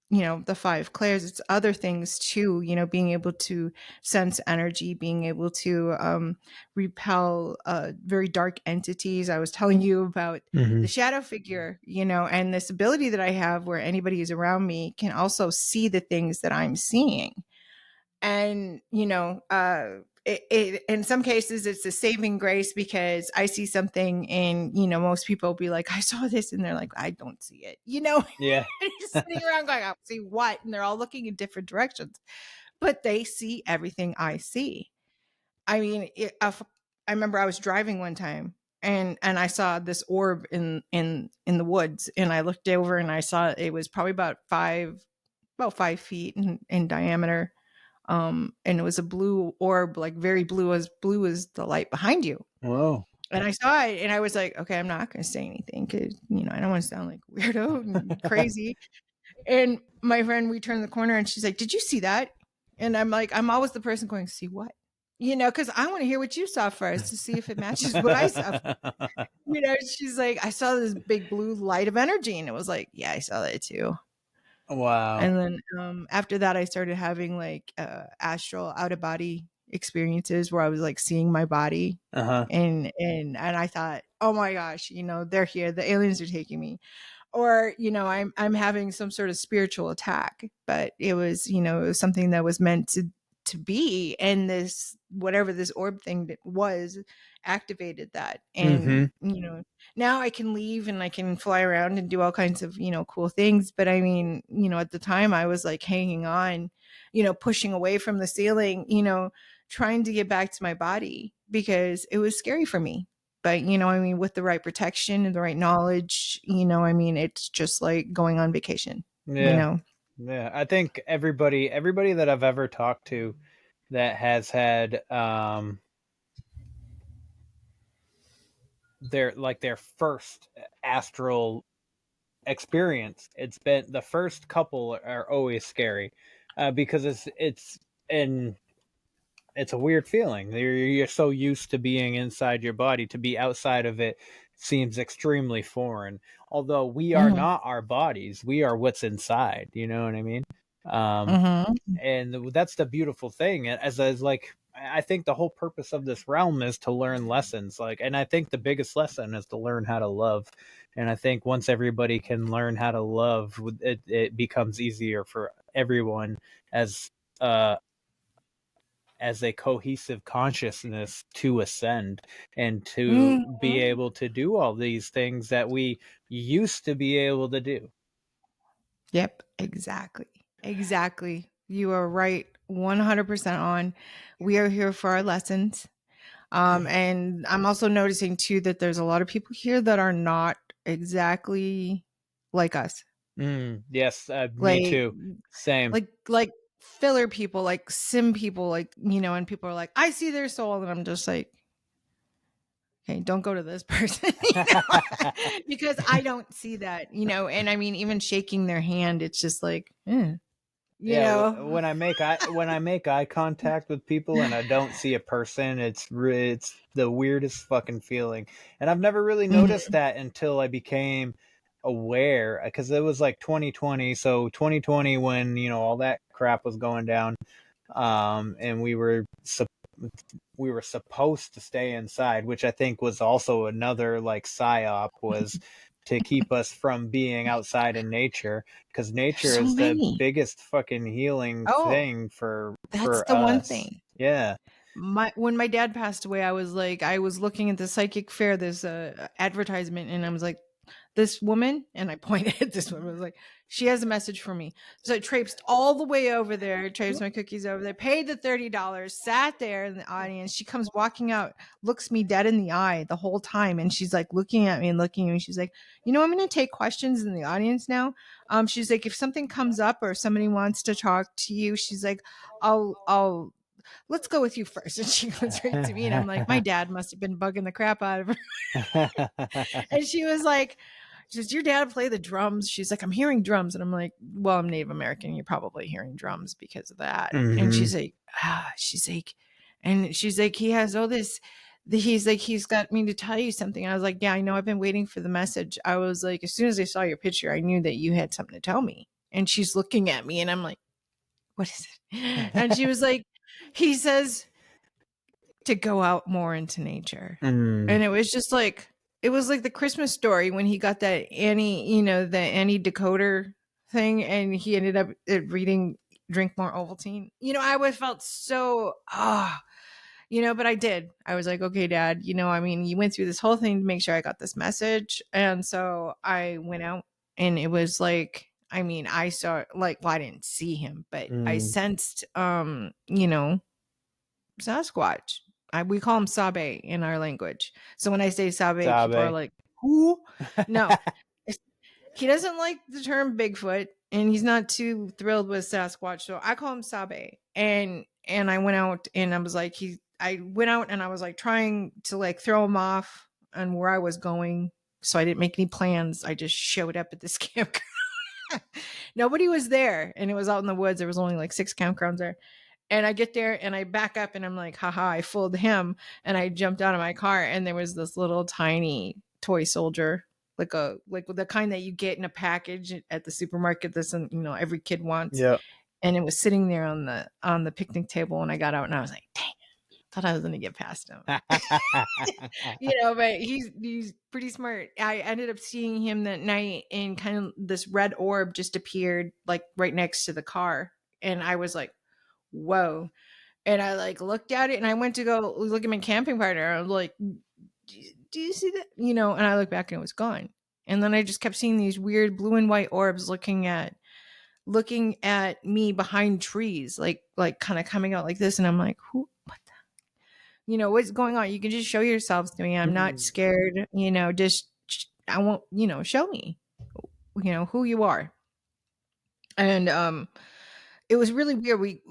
the 5 clairs, it's other things too, being able to sense energy, being able to repel very dark entities. I was telling you about the shadow figure, and this ability that I have where anybody who's around me can also see the things that I'm seeing. And it in some cases it's a saving grace, because I see something and most people will be like, I saw this, and they're like, I don't see it. Yeah. And you're sitting around going, I see what? And they're all looking in different directions, but they see everything I see. I remember I was driving one time, and I saw this orb in the woods, and I looked over and I saw it was probably about 5 feet in diameter. And it was a blue orb, like very blue as the light behind you. Whoa. And I saw it, and I was like, okay, I'm not going to say anything, because I don't want to sound like weirdo and crazy. And my friend, we turned the corner, and she's like, did you see that? And I'm like, I'm always the person going, see what? Because I want to hear what you saw first to see if it matches what I saw. She's like, I saw this big blue light of energy, and it was like, yeah, I saw that too. Wow. And then after that, I started having like astral out of body experiences where I was like seeing my body. And I thought, oh my gosh, they're here. The aliens are taking me. Or, I'm having some sort of spiritual attack, but it was, it was something that was meant to be. And this, whatever this orb thing that was, activated that. And, now I can leave and I can fly around and do all kinds of, cool things. But at the time I was like hanging on, pushing away from the ceiling, trying to get back to my body, because it was scary for me. But, with the right protection and the right knowledge, it's just like going on vacation, Yeah. Yeah. I think everybody that I've ever talked to that has had their first astral experience, it's been the first couple are always scary, because it's a weird feeling. You're so used to being inside your body, to be outside of it seems extremely foreign. Although we are not our bodies, we are what's inside. You know what I mean? And that's the beautiful thing. As like, I think the whole purpose of this realm is to learn lessons. Like, and I think the biggest lesson is to learn how to love. And I think once everybody can learn how to love, it becomes easier for everyone, as as a cohesive consciousness to ascend and to be able to do all these things that we used to be able to do. Yep, exactly. You are right, 100% on. We are here for our lessons. And I'm also noticing too that there's a lot of people here that are not exactly like us. Yes, me Like, too. Same. like filler people, like sim people, like, you know, and people are like, I see their soul, and I'm just like, okay, don't go to this person, you know? Because I don't see that, you know. And I mean, even shaking their hand, it's just like, you know. When I make eye contact with people and I don't see a person, it's the weirdest fucking feeling. And I've never really noticed that until I became aware, because it was like 2020. So 2020, when, you know, all that crap was going down, and we were supposed to stay inside, which I think was also another like psyop, was to keep us from being outside in nature, because nature So is the many. biggest fucking healing thing for That's the us. one thing. Yeah. When my dad passed away, I was looking at the psychic fair, this advertisement, and I was like, this woman, and I pointed at this woman, I was like, she has a message for me. So I traipsed all the way over there, traipsed my cookies over there, paid the $30, sat there in the audience. She comes walking out, looks me dead in the eye the whole time, and she's like looking at me and looking at me. She's like, you know, I'm going to take questions in the audience now. She's like, if something comes up or somebody wants to talk to you, she's like, I'll let's go with you first. And she goes right to me, and I'm like, my dad must have been bugging the crap out of her. And she was like, does your dad play the drums? She's like, I'm hearing drums. And I'm like, well, I'm Native American. You're probably hearing drums because of that. And she's like, he has all this. He's like, he's got me to tell you something. I was like, yeah, I know. I've been waiting for the message. I was like, as soon as I saw your picture, I knew that you had something to tell me. And she's looking at me, and I'm like, what is it? And she was like, he says to go out more into nature. And it was just like, it was like the Christmas Story when he got that Annie, you know, the Annie decoder thing, and he ended up reading Drink More Ovaltine. You know, I always felt so, you know, but I did. I was like, okay, Dad, you know, I mean, you went through this whole thing to make sure I got this message. And so I went out, and it was like, I mean, I saw, like, well, I didn't see him, but I sensed, you know, Sasquatch. We call him Sabe in our language. So when I say Sabe, people are like, who? No, he doesn't like the term Bigfoot, and he's not too thrilled with Sasquatch. So I call him Sabe. And I went out, and I was like, I went out, and I was like trying to like throw him off on where I was going. So I didn't make any plans. I just showed up at this campground. Nobody was there, and it was out in the woods. There was only like 6 campgrounds there. And I get there, and I back up, and I'm like, haha, I fooled him. And I jumped out of my car, and there was this little tiny toy soldier, like the kind that you get in a package at the supermarket. This, you know, every kid wants. Yeah. And it was sitting there on the picnic table, and I got out, and I was like, dang, thought I was going to get past him. You know, but he's pretty smart. I ended up seeing him that night, and kind of this red orb just appeared like right next to the car. And I was like, whoa. And I like looked at it, and I went to go look at my camping partner. I was like, do you see that? You know, and I looked back, and it was gone. And then I just kept seeing these weird blue and white orbs looking at me behind trees, like kind of coming out like this. And I'm like, what the, you know, what's going on? You can just show yourselves to me. I'm not scared, you know, just, I won't, you know, show me, you know, who you are. And it was really weird. We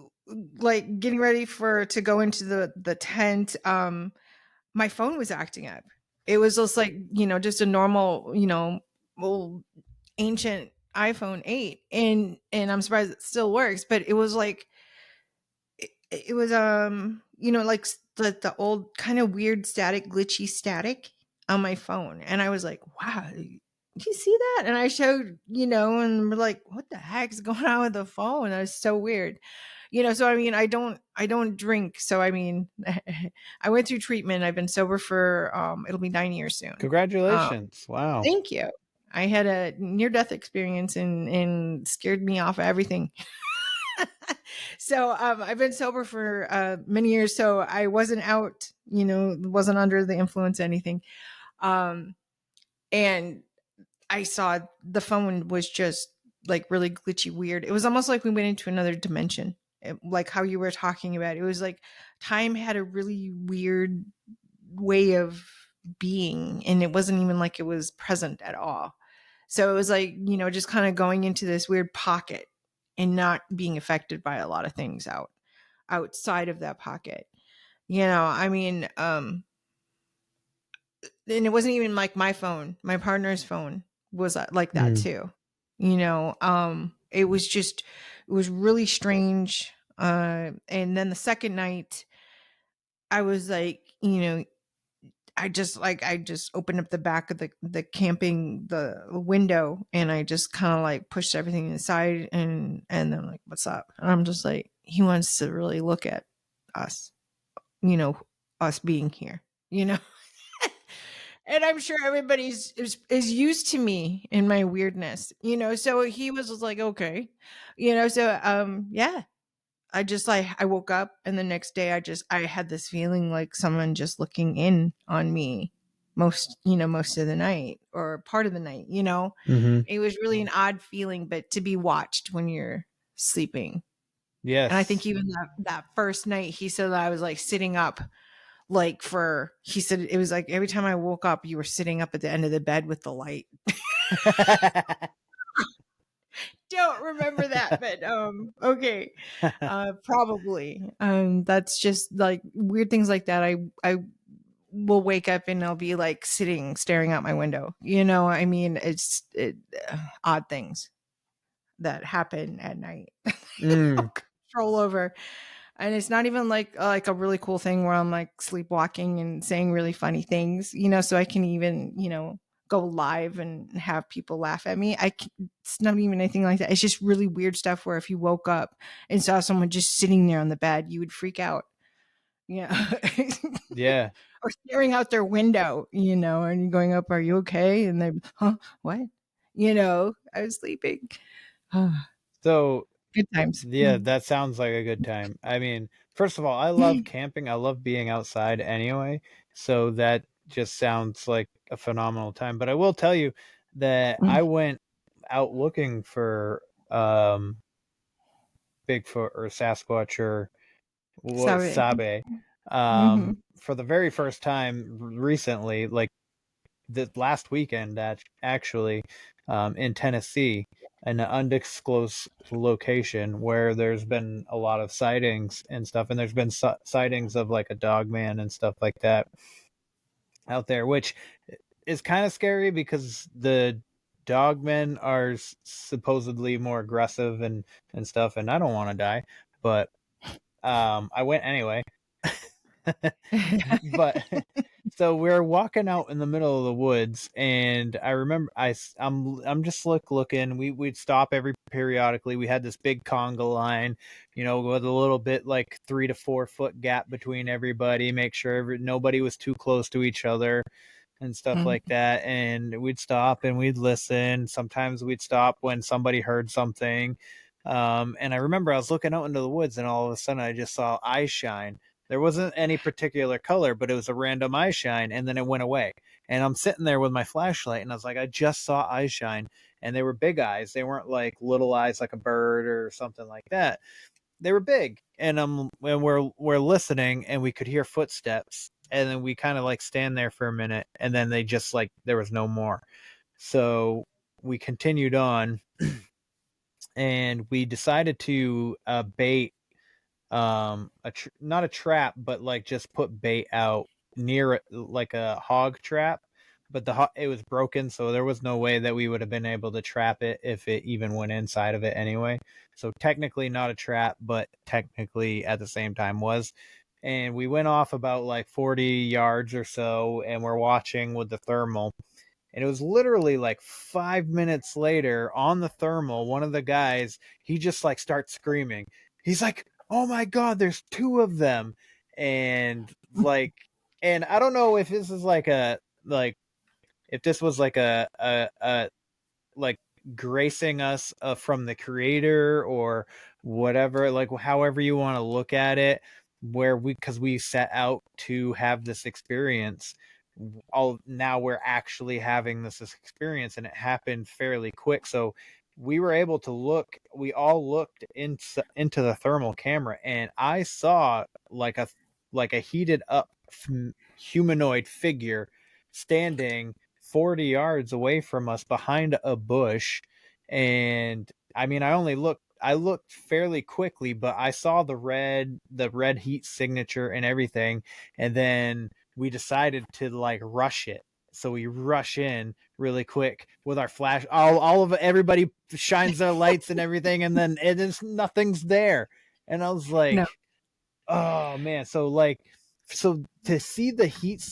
like getting ready to go into the tent. My phone was acting up. It was just like, you know, just a normal, you know, old ancient iPhone 8, and I'm surprised it still works. But it was like, it was you know, like the old kind of weird glitchy static on my phone. And I was like, wow, you see that? And I showed, you know, and we're like, what the heck's going on with the phone? That was so weird. You know, so I mean, I don't drink. So I mean, I went through treatment. I've been sober for it'll be 9 years soon. Congratulations. Wow. Thank you. I had a near-death experience, and scared me off of everything. So I've been sober for many years, so I wasn't out, wasn't under the influence or anything. And I saw the phone was just like really glitchy, weird. It was almost like we went into another dimension, like how you were talking about. It was like time had a really weird way of being, and it wasn't even like it was present at all. So it was like, just kind of going into this weird pocket and not being affected by a lot of things outside of that pocket. I mean, and it wasn't even like my phone. My partner's phone was like that too. It was really strange. And then the second night, I was like, I just opened up the back of the camping the window, and I just kind of like pushed everything inside, and then like, what's up? And I'm just like, he wants to really look at us, us being here, and I'm sure everybody's is used to me and my weirdness, so he was just like, okay, so yeah, I just like, I woke up, and the next day I had this feeling like someone just looking in on me most of the night or part of the night. Mm-hmm. It was really an odd feeling, but to be watched when you're sleeping. And I think Yes. even that first night, he said that I was like sitting up, like he said it was like every time I woke up, you were sitting up at the end of the bed with the light. Don't remember that, but okay. Probably. That's just like weird things like that. I will wake up and I'll be like sitting staring out my window. I mean, odd things that happen at night. Mm. Control over. And it's not even like a really cool thing where I'm like sleepwalking and saying really funny things, so I can even, go live and have people laugh at me. It's not even anything like that. It's just really weird stuff where if you woke up and saw someone just sitting there on the bed, you would freak out. Yeah. Or staring out their window, and you're going up, are you okay? And they, huh, what? I was sleeping. So Good times. yeah, that sounds like a good time. I mean, first of all, I love camping. I love being outside anyway. So that just sounds like a phenomenal time. But I will tell you that I went out looking for Bigfoot or Sasquatch or what Sorry. Sabe Hmm. for the very first time recently, like the last weekend actually in Tennessee, an undisclosed location where there's been a lot of sightings and stuff, and there's been sightings of like a dog man and stuff like that out there, which is kind of scary because the dog men are supposedly more aggressive and stuff, and I don't want to die, but I went anyway. But so we're walking out in the middle of the woods, and I remember I'm just looking. We'd stop every periodically. We had this big conga line, with a little bit like 3 to 4 foot gap between everybody. Make sure nobody was too close to each other and stuff like that. And we'd stop and we'd listen. Sometimes we'd stop when somebody heard something. And I remember I was looking out into the woods, and all of a sudden I just saw eyes shine. There wasn't any particular color, but it was a random eye shine, and then it went away. And I'm sitting there with my flashlight, and I was like, I just saw eyes shine, and they were big eyes. They weren't like little eyes like a bird or something like that. They were big, and we're listening, and we could hear footsteps, and then we kind of like stand there for a minute, and then they just like there was no more. So we continued on, and we decided to bait not a trap, but like just put bait out near it, like a hog trap, but it was broken, so there was no way that we would have been able to trap it if it even went inside of it anyway. So technically not a trap, but technically at the same time was. And we went off about like 40 yards or so, and we're watching with the thermal. And it was literally like 5 minutes later on the thermal, one of the guys, he just like starts screaming. He's like, oh my God, there's two of them. And like, and I don't know if this is like if this was like a like gracing us from the creator or whatever, like however you want to look at it, because we set out to have this experience. Now we're actually having this experience, and it happened fairly quick. So we were able to we all looked into the thermal camera, and I saw like a heated up humanoid figure standing 40 yards away from us behind a bush. And I mean, I looked fairly quickly, but I saw the red heat signature and everything. And then we decided to like rush it. So we rush in really quick with our flash. All of everybody shines their lights and everything, and then nothing's there. And I was like, No. oh man. So to see the heat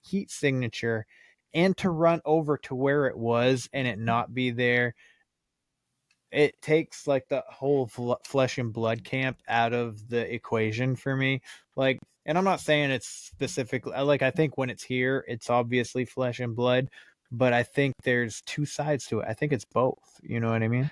heat signature, and to run over to where it was and it not be there, it takes like the whole flesh and blood camp out of the equation for me. Like, and I'm not saying it's specifically like, I think when it's here, it's obviously flesh and blood, but I think there's two sides to it. I think it's both. You know what I mean?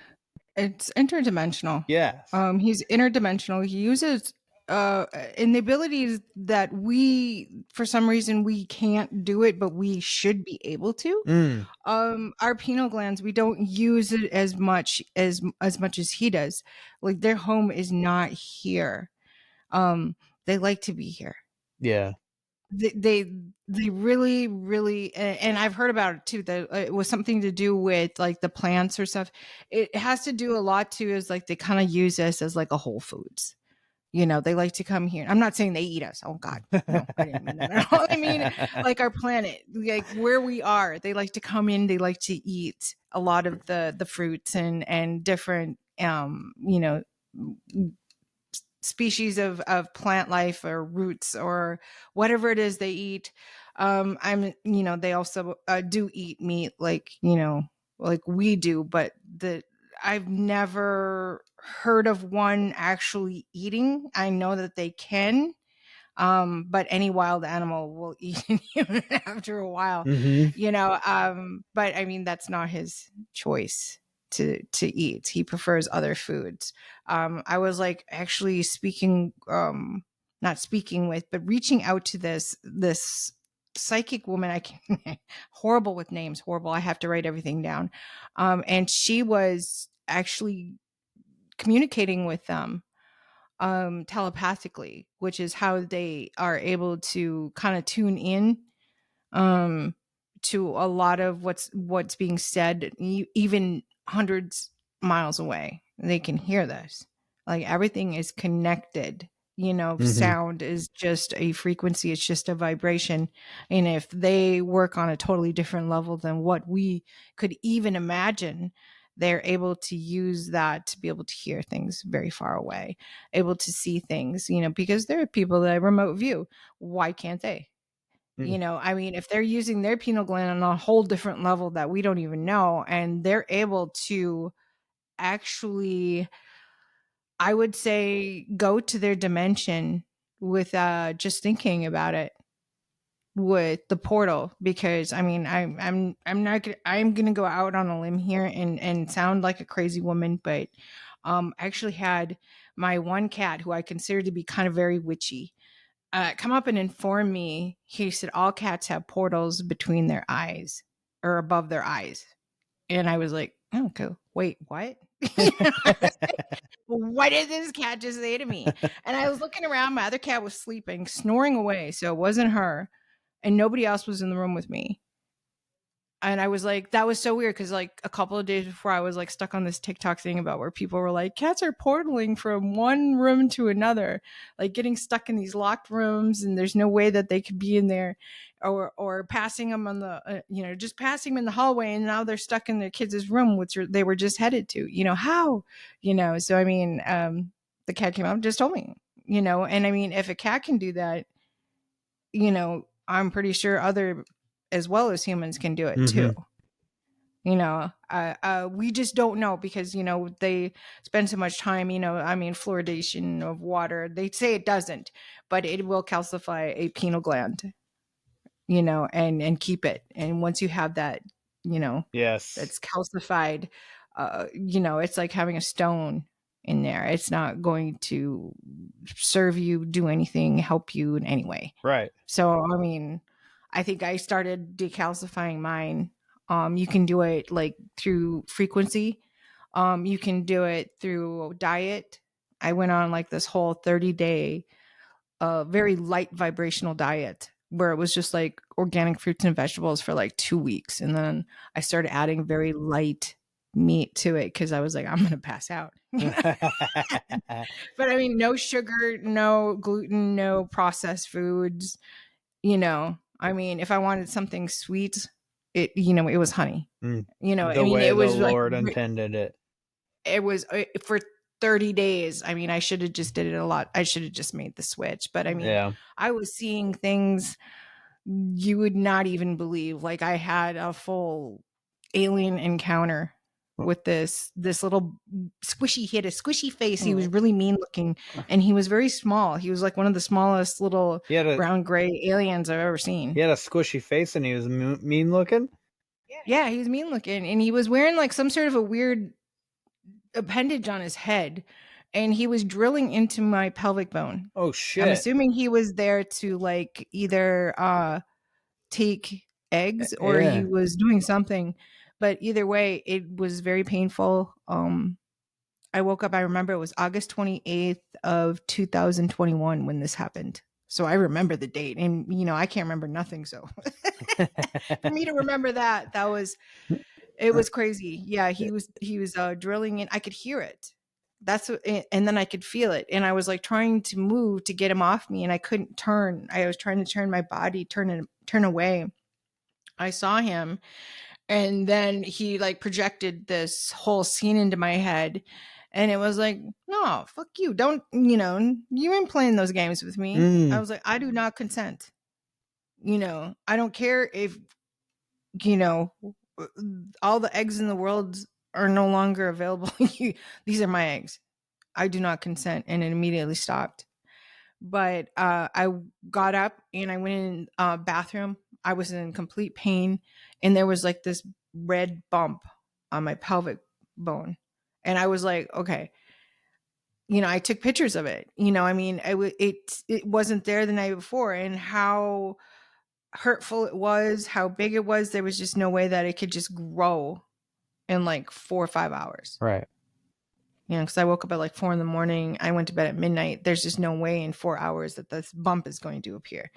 It's interdimensional. Yes. He's interdimensional. He uses in the abilities that we, for some reason, we can't do it, but we should be able to. Our pineal glands, we don't use it as much as he does. Like, their home is not here. They like to be here. Yeah. They really, and I've heard about it too, that it was something to do with like the plants or stuff. It has to do a lot too, is like they kind of use us as like a Whole Foods. You know, they like to come here. I'm not saying they eat us. Oh God, no, I didn't mean that at all. I mean, like our planet, like where we are, they like to come in. They like to eat a lot of the fruits and different, you know, species of plant life or roots or whatever it is they eat. They also do eat meat, like, like we do, but I've never heard of one actually eating. I know that they can, but any wild animal will eat a human after a while, but I mean, that's not his choice to eat. He prefers other foods. I was like actually not speaking with, but reaching out to this psychic woman. I can't, horrible with names, horrible. I have to write everything down. And she was actually communicating with them telepathically, which is how they are able to kind of tune in to a lot of what's being said, even hundreds miles away. They can hear this. Like, everything is connected. Sound is just a frequency, it's just a vibration. And if they work on a totally different level than what we could even imagine, they're able to use that to be able to hear things very far away, able to see things, because there are people that remote view. Why can't they? I mean, if they're using their pineal gland on a whole different level that we don't even know, and they're able to actually, I would say, go to their dimension with just thinking about it, with the portal. Because I mean, I'm gonna go out on a limb here and sound like a crazy woman, but I actually had my one cat, who I consider to be kind of very witchy, come up and inform me. He said all cats have portals between their eyes or above their eyes. And I was like, oh, okay, wait, what? What did this cat just say to me? And I was looking around. My other cat was sleeping, snoring away. So it wasn't her. And nobody else was in the room with me. And I was like, that was so weird, because like a couple of days before, I was like stuck on this TikTok thing about where people were like, cats are portaling from one room to another, like getting stuck in these locked rooms, and there's no way that they could be in there, or passing them on the just passing them in the hallway, and now they're stuck in their kids' room, which they were just headed to. How? So I mean, the cat came out and just told me, and I mean, if a cat can do that, I'm pretty sure other, as well as humans, can do it too. We just don't know, because they spend so much time, I mean, fluoridation of water, they say it doesn't, but it will calcify a pineal gland, and keep it. And once you have that, yes, that's calcified, it's like having a stone in there. It's not going to serve you, do anything, help you in any way. Right. So, I mean, I think I started decalcifying mine. You can do it like through frequency. You can do it through diet. I went on like this whole 30-day, very light vibrational diet where it was just like organic fruits and vegetables for like 2 weeks. And then I started adding very light meat to it because I was like, I'm going to pass out. But I mean, no sugar, no gluten, no processed foods. I mean, if I wanted something sweet, it was honey. The It way was the like Lord intended it. it was for 30 days. I mean, I should have just did it a lot. I should have just made the switch. But I mean, Yeah. I was seeing things you would not even believe. Like I had a full alien encounter with this little squishy, he had a squishy face. He was really mean looking and he was very small. He was like one of the smallest little brown gray aliens I've ever seen. He had a squishy face and he was mean looking. Yeah, he was mean looking and he was wearing like some sort of a weird appendage on his head and he was drilling into my pelvic bone. Oh shit. I'm assuming he was there to like either take eggs or he was doing something, but either way it was very painful. I woke up, I remember it was August 28th of 2021 when this happened, so I remember the date and I can't remember nothing, so for me to remember that was it was crazy. Yeah, he was drilling in. I could hear it. And then I could feel it. And I was like trying to move to get him off me and I couldn't turn. I was trying to turn my body, turn away. I saw him and then he like projected this whole scene into my head. And it was like, no, fuck you. Don't, you ain't playing those games with me. I was like, I do not consent. I don't care if, all the eggs in the world are no longer available. These are my eggs. I do not consent. And it immediately stopped. But I got up and I went in bathroom. I was in complete pain. And there was like this red bump on my pelvic bone. And I was like, okay. I took pictures of it. I mean, it wasn't there the night before. And how hurtful it was, how big it was, there was just no way that it could just grow in like 4 or 5 hours. Right. Because I woke up at like 4 a.m. I went to bed at midnight. There's just no way in 4 hours that this bump is going to appear.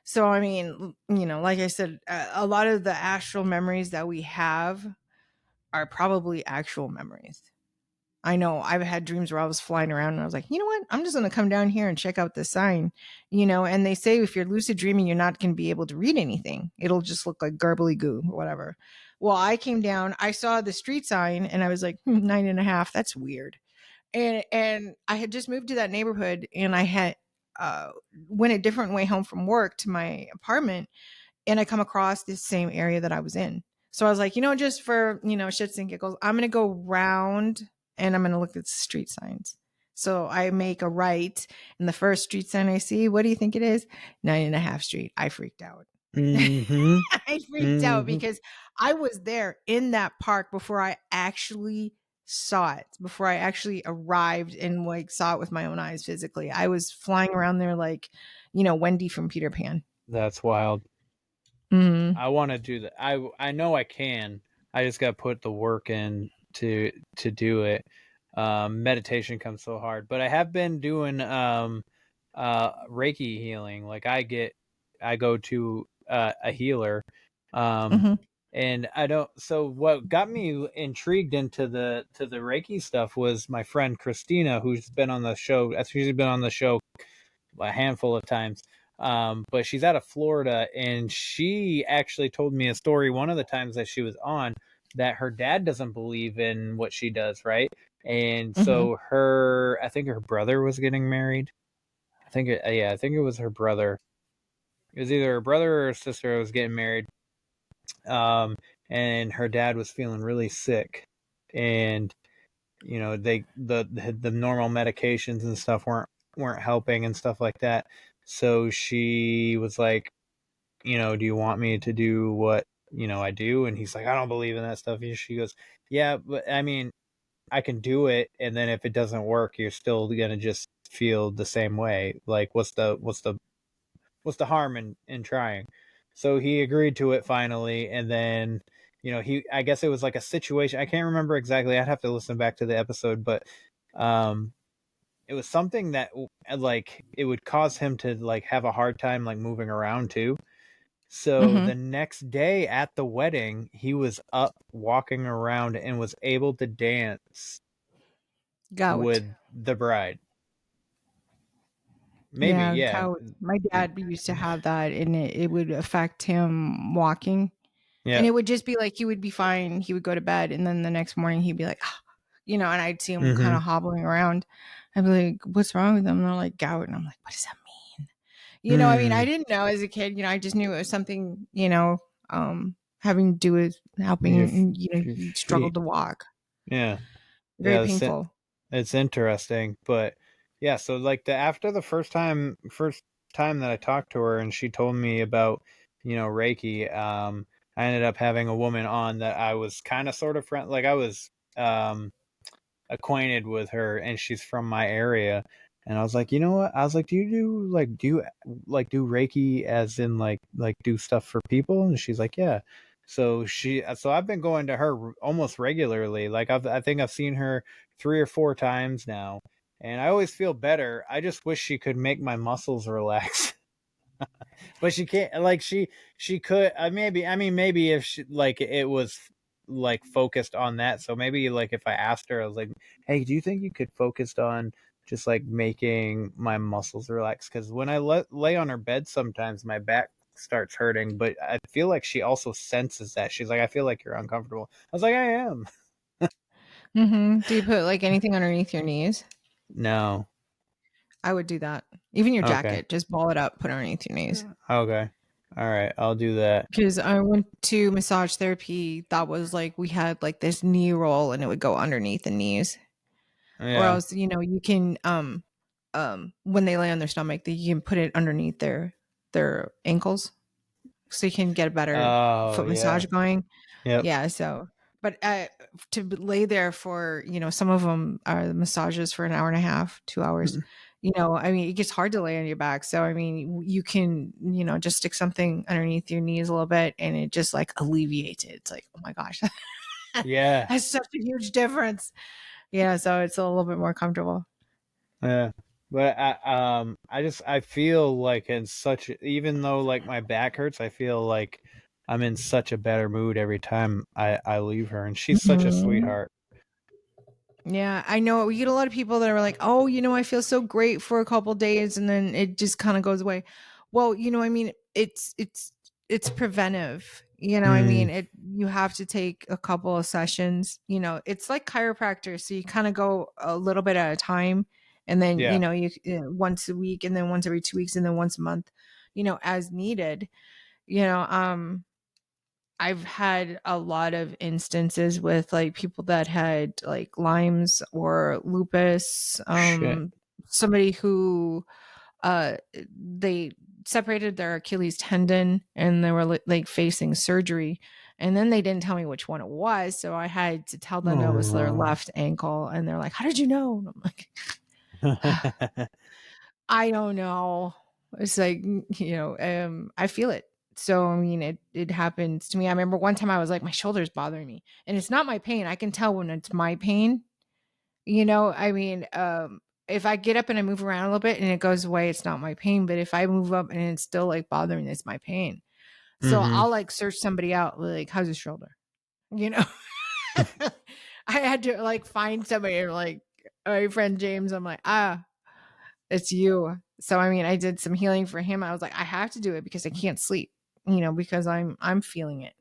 So, I mean, like I said, a lot of the astral memories that we have are probably actual memories. I know I've had dreams where I was flying around and I was like, you know what? I'm just going to come down here and check out this sign, and they say if you're lucid dreaming, you're not going to be able to read anything. It'll just look like garbly goo or whatever. Well, I came down, I saw the street sign and I was like, 9.5. That's weird. And I had just moved to that neighborhood and I had went a different way home from work to my apartment and I come across this same area that I was in. So I was like, just for, shits and giggles, I'm going to go round and I'm going to look at the street signs. So I make a right and the first street sign I see, what do you think it is? 9.5 Street. I freaked out. Mm-hmm. I freaked out because I was there in that park before I actually saw it, before I actually arrived and like saw it with my own eyes physically. I was flying around there like, Wendy from Peter Pan. That's wild. Mm-hmm. I want to do that. I know I can. I just got to put the work in to do it. Meditation comes so hard, but I have been doing Reiki healing. Like I go to a healer, and I don't. So what got me intrigued into the Reiki stuff was my friend Christina, who's been on the show. She's been on the show a handful of times. But she's out of Florida, and she actually told me a story one of the times that she was on that her dad doesn't believe in what she does, right? And so I think her brother was getting married. I think it was her brother. It was either her brother or her sister who was getting married. And her dad was feeling really sick, and the normal medications and stuff weren't helping and stuff like that. So she was like, do you want me to do what I do. And he's like, I don't believe in that stuff. And she goes, yeah, but I mean, I can do it. And then if it doesn't work, you're still going to just feel the same way. Like, what's the harm in trying? So he agreed to it finally. And then, I guess it was like a situation. I can't remember exactly. I'd have to listen back to the episode, but, it was something that like it would cause him to like have a hard time like moving around too. So the next day at the wedding, he was up walking around and was able to dance Gout. with the bride. Maybe, Yeah, yeah. gout. My dad used to have that, and it would affect him walking. And Yeah. it would just be like he would be fine. He would go to bed, and then the next morning he'd be like, "Ah," and I'd see him kind of hobbling around. I'd be like, "What's wrong with him?" And they're like, "Gout," and I'm like, "What does that mean?" I mean, I didn't know as a kid. I just knew it was something, having to do with helping. Your He feet. struggled to walk. Yeah. Very Yeah, painful. it's interesting, but yeah, so like after the first time that I talked to her and she told me about, Reiki, I ended up having a woman on that I was kind of sort of friend, like I was acquainted with her, and she's from my area. And I was like, you know what? I was like, do you do Reiki as in like do stuff for people? And she's like, yeah. So I've been going to her almost regularly. Like I think I've seen her 3 or 4 times now, and I always feel better. I just wish she could make my muscles relax. But she can't, like she could, maybe if she, like it was like focused on that. So maybe like if I asked her, I was like, hey, do you think you could focus on just like making my muscles relax? Because when I lay on her bed, sometimes my back starts hurting, but I feel like she also senses that. She's like, I feel like you're uncomfortable. I was like, I am. Do you put like anything underneath your knees? No. I would do that. Even your Okay. jacket, just ball it up, put it underneath your knees. Okay. All right, I'll do that. Because I went to massage therapy. That was like we had like this knee roll, and it would go underneath the knees. Or Yeah. else, you can when they lay on their stomach, you can put it underneath their ankles, so you can get a better Oh, foot yeah. massage going. Yep. Yeah. So, but to lay there for some of them are massages for an hour and a half, 2 hours. I mean, it gets hard to lay on your back. So, I mean, you can, just stick something underneath your knees a little bit, and it just like alleviates it. It's like, oh my gosh, Yeah. that's such a huge difference. Yeah. So it's a little bit more comfortable. Yeah. But I feel like even though like my back hurts, I feel like I'm in such a better mood every time I leave her, and she's such a Mhm. sweetheart. Yeah, I know we get a lot of people that are like, "Oh, I feel so great for a couple days and then it just kind of goes away." Well, I mean, it's preventive. I mean, you have to take a couple of sessions. It's like chiropractor, so you kind of go a little bit at a time, and then Yeah. once a week, and then once every 2 weeks, and then once a month, as needed. You know, I've had a lot of instances with like people that had like Lyme's or lupus, Shit. somebody who they separated their Achilles tendon and they were like facing surgery, and then they didn't tell me which one it was, so I had to tell them it was their Oh. left ankle, and they're like, "How did you know?" And I'm like, I don't know. It's like, I feel it. So, I mean, it happens to me. I remember one time I was like, my shoulder's bothering me, and it's not my pain. I can tell when it's my pain. I mean, if I get up and I move around a little bit and it goes away, it's not my pain. But if I move up and it's still like bothering me, it's my pain. So I'll like search somebody out, like, how's your shoulder? You know, I had to like find somebody, like my friend James. I'm like, it's you. So I mean, I did some healing for him. I was like, I have to do it because I can't sleep, because I'm feeling it.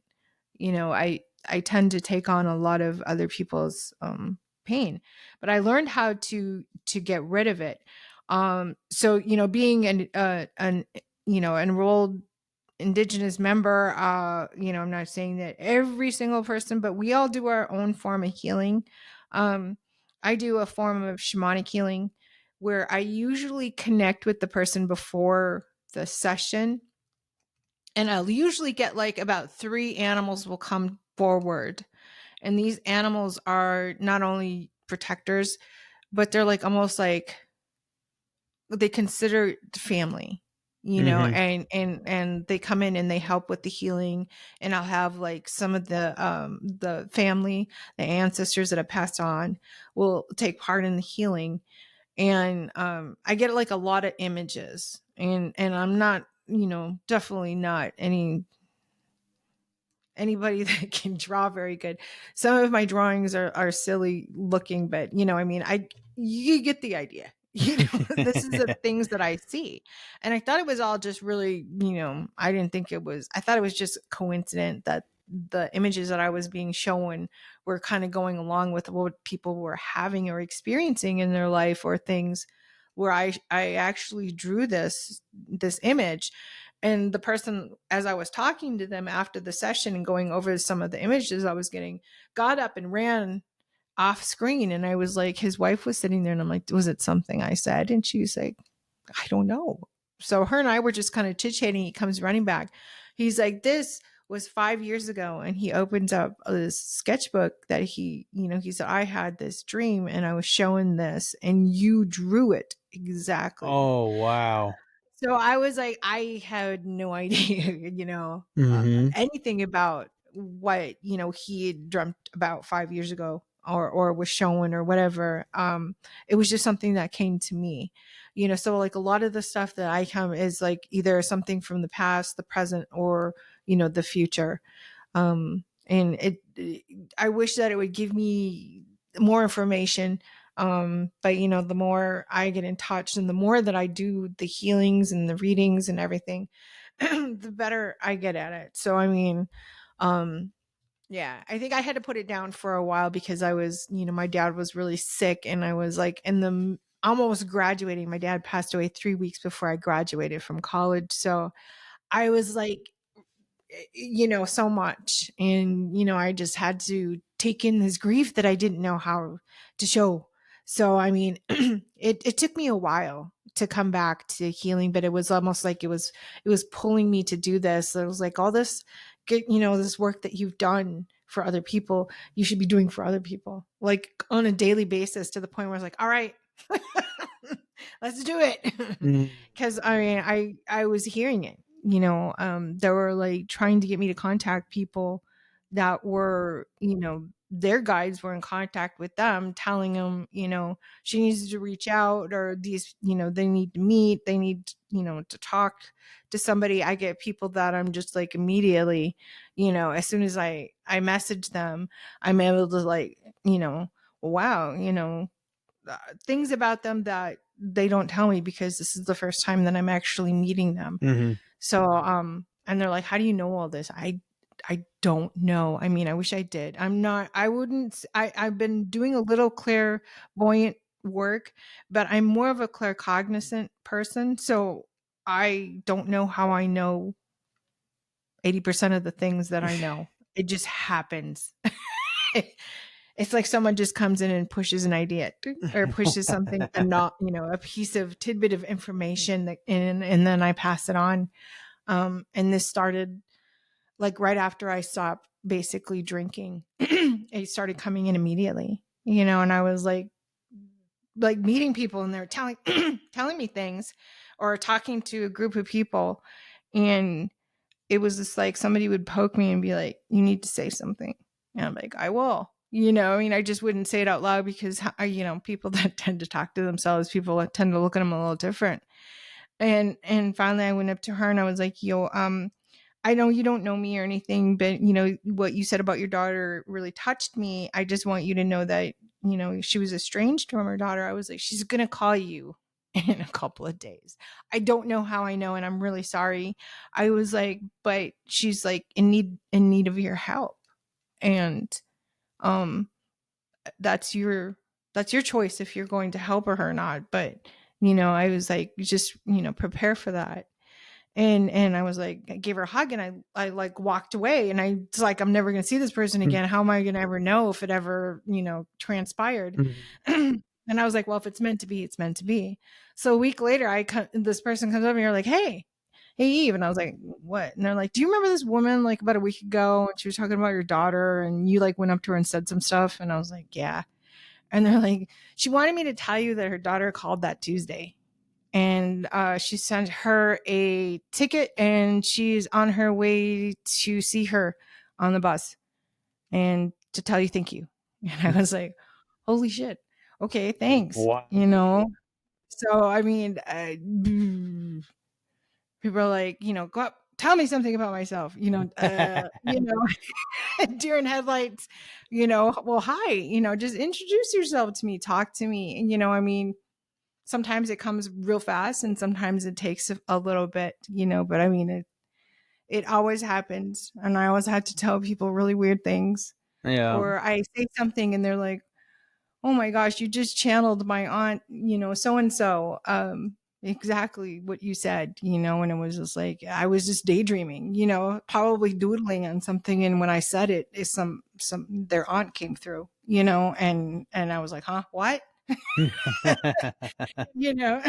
I tend to take on a lot of other people's pain, but I learned how to get rid of it. So being an enrolled Indigenous member, I'm not saying that every single person, but we all do our own form of healing. I do a form of shamanic healing where I usually connect with the person before the session, And I'll usually get like about 3 animals will come forward. And these animals are not only protectors, but they're like almost like they consider family, you know, and they come in and they help with the healing. And I'll have like some of the family, the ancestors that have passed on will take part in the healing. And I get like a lot of images, and I'm not, you know, definitely not anybody that can draw very good. Some of my drawings are silly looking, but you know, I mean, you get the idea. You know, this is the things that I see. And I thought it was all just really, you know, I thought it was just coincident that the images that I was being shown were kind of going along with what people were having or experiencing in their life, or things where I actually drew this image. And the person, as I was talking to them after the session and going over some of the images I was getting, got up and ran off screen. And I was like, his wife was sitting there, and I'm like, was it something I said? And she was like, I don't know. So her and I were just kind of chit-chatting. He comes running back. He's like, this was 5 years ago. And he opens up this sketchbook that he said, I had this dream and I was showing this and you drew it exactly. Oh, wow. So I was like, I had no idea, you know, anything about what, you know, he had dreamt about 5 years ago, or was showing or whatever. It was just something that came to me, you know. So like a lot of the stuff that I come is like either something from the past, the present, or, you know, the future. And I wish that it would give me more information. But you know, the more I get in touch and the more that I do the healings and the readings and everything, the better I get at it. So, I mean, yeah, I think I had to put it down for a while because I was, you know, my dad was really sick and I was like almost graduating. My dad passed away 3 weeks before I graduated from college. So I was like, you know, so much. And, you know, I just had to take in this grief that I didn't know how to show. So, I mean, it took me a while to come back to healing, but it was almost like it was pulling me to do this. It was like all this, you know, this work that you've done for other people, you should be doing for other people, like on a daily basis, to the point where I was like, all right, let's do it. Cause I mean, I was hearing it, you know. They were like trying to get me to contact people that were, you know, their guides were in contact with them, telling them, you know, she needs to reach out, or these, you know, they need to meet, they need, you know, to talk to somebody. I get people that I'm just like immediately, you know, as soon as I message them, I'm able to like, you know, wow, you know, things about them that they don't tell me because this is the first time that I'm actually meeting them. So, and they're like, how do you know all this? I don't know. I mean, I wish I did. I've been doing a little clairvoyant work, but I'm more of a claircognizant person. So I don't know how I know 80% of the things that I know. It just happens. It's like someone just comes in and pushes an idea or pushes something, you know, a piece of tidbit of information that and then I pass it on. And this started like right after I stopped basically drinking. It started coming in immediately, you know, and I was like meeting people and they're telling telling me things, or talking to a group of people, and it was just like somebody would poke me and be like, you need to say something. And I'm like, I will. You know, I mean, I just wouldn't say it out loud because, you know, people that tend to talk to themselves, people that tend to look at them a little different. And finally I went up to her and I was like, yo, I know you don't know me or anything, but you know, what you said about your daughter really touched me. I just want you to know that, you know, she was estranged from her daughter. I was like, she's going to call you in a couple of days. I don't know how I know, and I'm really sorry. I was like, but she's like in need of your help. And that's your choice if you're going to help her or not. But, you know, I was like, just, you know, prepare for that. And I was like, I gave her a hug and I like walked away, and I was like, I'm never going to see this person again. How am I going to ever know if it ever, you know, transpired? And I was like, well, if it's meant to be, it's meant to be. So a week later, this person comes over and you're like, hey, hey Eve, and I was like, what? And they're like, do you remember this woman like about a week ago, and she was talking about your daughter, and you like went up to her and said some stuff? And I was like, yeah. And they're like, she wanted me to tell you that her daughter called that Tuesday, and she sent her a ticket, and she's on her way to see her on the bus, and to tell you thank you. And I was like, holy shit, okay, thanks. Wow. You know, so I mean, people are like, you know, go up, tell me something about myself, you know, deer in headlights, you know, well, hi, you know, just introduce yourself to me, talk to me. And, you know, I mean, sometimes it comes real fast and sometimes it takes a little bit, you know, but I mean, it always happens. And I always had to tell people really weird things. Yeah. Or I say something and they're like, oh my gosh, you just channeled my aunt, you know, so-and-so. Exactly what you said, you know, and it was just like, I was just daydreaming, you know, probably doodling on something. And when I said it, their aunt came through, you know, and I was like, huh, what? You know,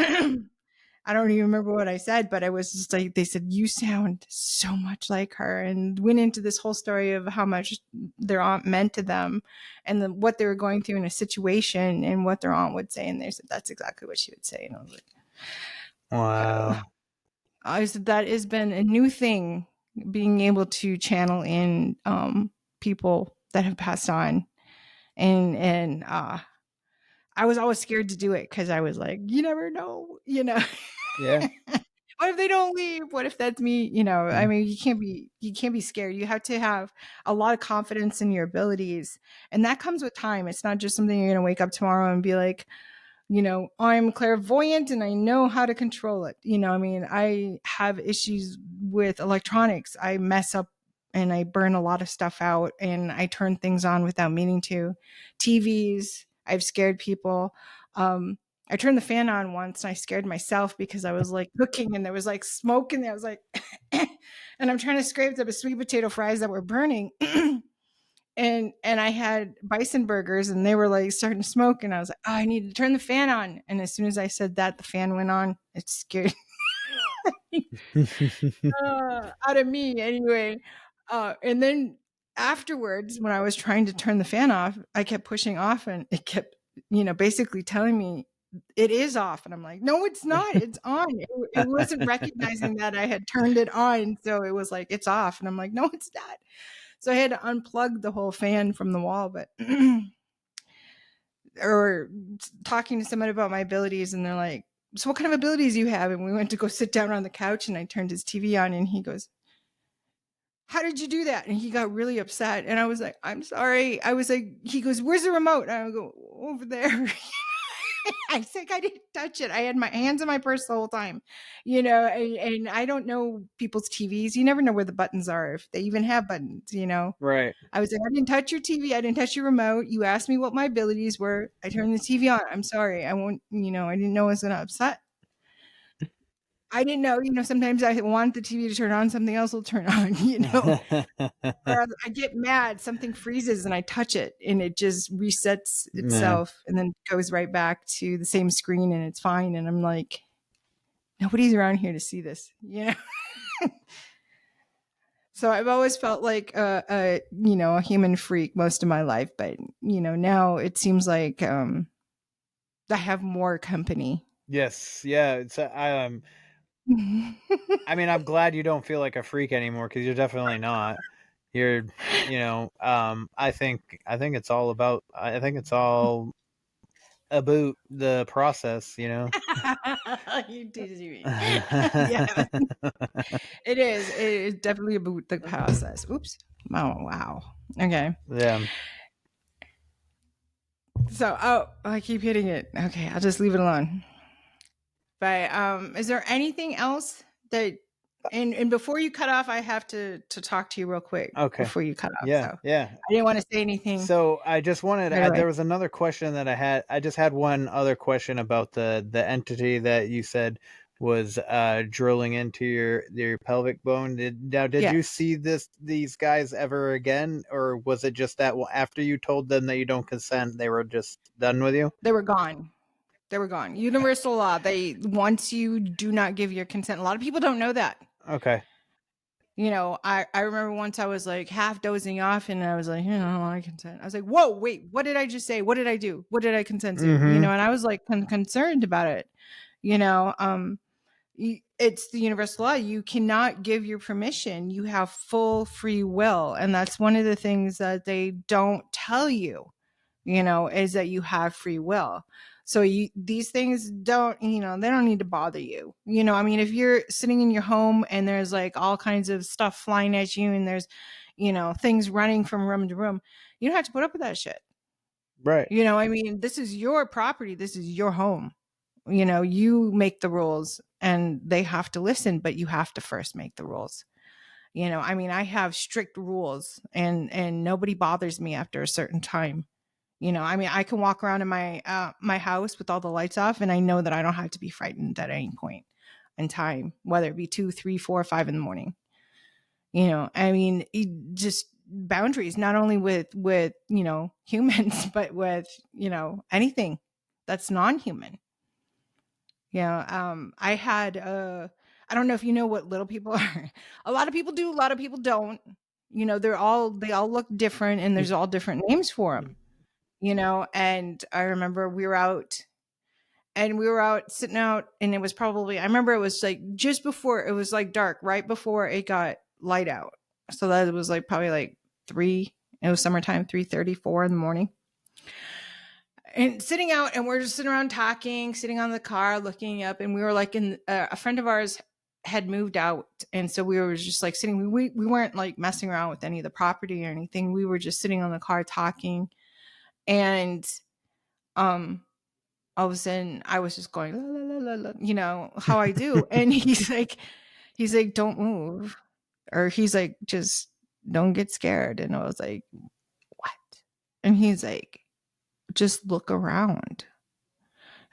I don't even remember what I said, but I was just like, they said, you sound so much like her, and went into this whole story of how much their aunt meant to them and what they were going through in a situation and what their aunt would say. And they said, that's exactly what she would say. And I was like, Wow. I said, that has been a new thing, being able to channel in people that have passed on. And I was always scared to do it because I was like, you never know, you know. Yeah. What if they don't leave? What if that's me? You know, I mean, you can't be scared. You have to have a lot of confidence in your abilities. And that comes with time. It's not just something you're going to wake up tomorrow and be like, you know, I'm clairvoyant and I know how to control it. You know, I mean, I have issues with electronics. I mess up and I burn a lot of stuff out and I turn things on without meaning to. TVs, I've scared people. I turned the fan on once and I scared myself because I was like cooking and there was like smoke in there. I was like, and I'm trying to scrape up the sweet potato fries that were burning. And I had bison burgers and they were like starting to smoke and I was like, oh, I need to turn the fan on. And as soon as I said that, the fan went on. It scared out of me anyway. And then afterwards, when I was trying to turn the fan off, I kept pushing off and it kept, you know, basically telling me it is off. And I'm like, no, it's not. It's on. It wasn't recognizing that I had turned it on. So it was like, it's off. And I'm like, no, it's not. So I had to unplug the whole fan from the wall, but or talking to someone about my abilities and they're like, so what kind of abilities do you have? And we went to go sit down on the couch and I turned his TV on and he goes, how did you do that? And he got really upset. And I was like, I'm sorry. I was like, he goes, where's the remote? And I go, over there. I think I didn't touch it. I had my hands in my purse the whole time, you know, and I don't know people's TVs. You never know where the buttons are, if they even have buttons, you know. Right. I was like, I didn't touch your TV. I didn't touch your remote. You asked me what my abilities were. I turned the TV on. I'm sorry. I won't, you know, I didn't know I was going to upset. I didn't know, you know, sometimes I want the TV to turn on, something else will turn on, you know. Or I get mad, something freezes and I touch it and it just resets itself and then goes right back to the same screen and it's fine. And I'm like, nobody's around here to see this, you know. So I've always felt like you know, a human freak most of my life, but you know, now it seems like I have more company. Yes. Yeah. It's I mean, I'm glad you don't feel like a freak anymore because you're definitely not. You're, you know, I think it's all about. I think it's all about the process, you know. You tease me. Yeah, it is. It is definitely about the process. Oops. Oh wow. Okay. Yeah. So I keep hitting it. Okay, I'll just leave it alone. But is there anything else that and before you cut off, I have to talk to you real quick. Okay. Before you cut off. Yeah. So Yeah. I didn't want to say anything. So I just wanted. Right away. There was another question that I had. I just had one other question about the entity that you said was drilling into your pelvic bone. Did Yes. you see these guys ever again, or was it just that after you told them that you don't consent, they were just done with you? They were gone. They were gone. Universal law. They once you do not give your consent. A lot of people don't know that. Okay. You know, I remember once I was like half dozing off and I was like, you know, I consent. I was like, whoa, wait, what did I just say? What did I do? What did I consent to? You know, and I was like concerned about it. You know, it's the universal law. You cannot give your permission. You have full free will. And that's one of the things that they don't tell you, you know, is that you have free will. So these things don't, you know, they don't need to bother you. You know, I mean, if you're sitting in your home and there's like all kinds of stuff flying at you and there's, you know, things running from room to room, you don't have to put up with that shit. Right. You know, I mean, this is your property. This is your home. You know, you make the rules and they have to listen, but you have to first make the rules. You know, I mean, I have strict rules and nobody bothers me after a certain time. You know, I mean, I can walk around in my house with all the lights off and I know that I don't have to be frightened at any point in time, whether it be 2, 3, 4, 5 in the morning. You know, I mean, just boundaries, not only with, you know, humans, but with, you know, anything that's non-human. Yeah. I had, I don't know if you know what little people are. A lot of people do, a lot of people don't. You know, they all look different and there's all different names for them, you know. And I remember we were out sitting out and it was probably, I remember it was like just before it was like dark, right before it got light out. So that was like probably like 3, it was summertime, 3:34 in the morning. And sitting out and we're just sitting around talking, sitting on the car, looking up, and we were like in a friend of ours had moved out. And so we were just like sitting, we weren't like messing around with any of the property or anything. We were just sitting on the car talking. And all of a sudden I was just going, la, la, la, la, you know, how I do. And he's like, don't move. Or he's like, just don't get scared. And I was like, what? And he's like, just look around.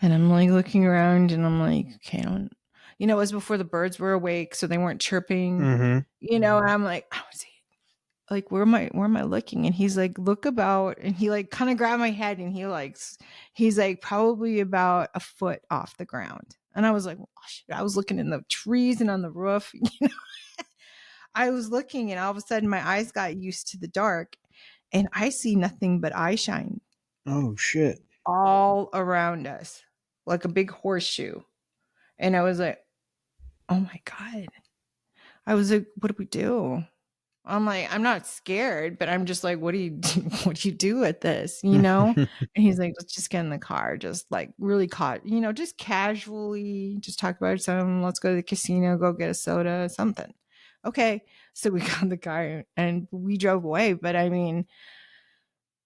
And I'm like looking around and I'm like, okay, I don't, you know, it was before the birds were awake, so they weren't chirping, you know, and I'm like, I was like, where am I looking? And he's like, look about, and he like kind of grabbed my head and he's like probably about a foot off the ground. And I was like, oh, shit. I was looking in the trees and on the roof, you know. I was looking and all of a sudden my eyes got used to the dark and I see nothing but eye shine. Oh shit. All around us, like a big horseshoe. And I was like, oh my God. I was like, what do we do? I'm like, I'm not scared, but I'm just like, what do you do? What do you do with this? You know? And he's like, let's just get in the car. Just like really caught, you know, just casually just talk about something. Let's go to the casino, go get a soda, something. Okay. So we got in the car and we drove away. But I mean,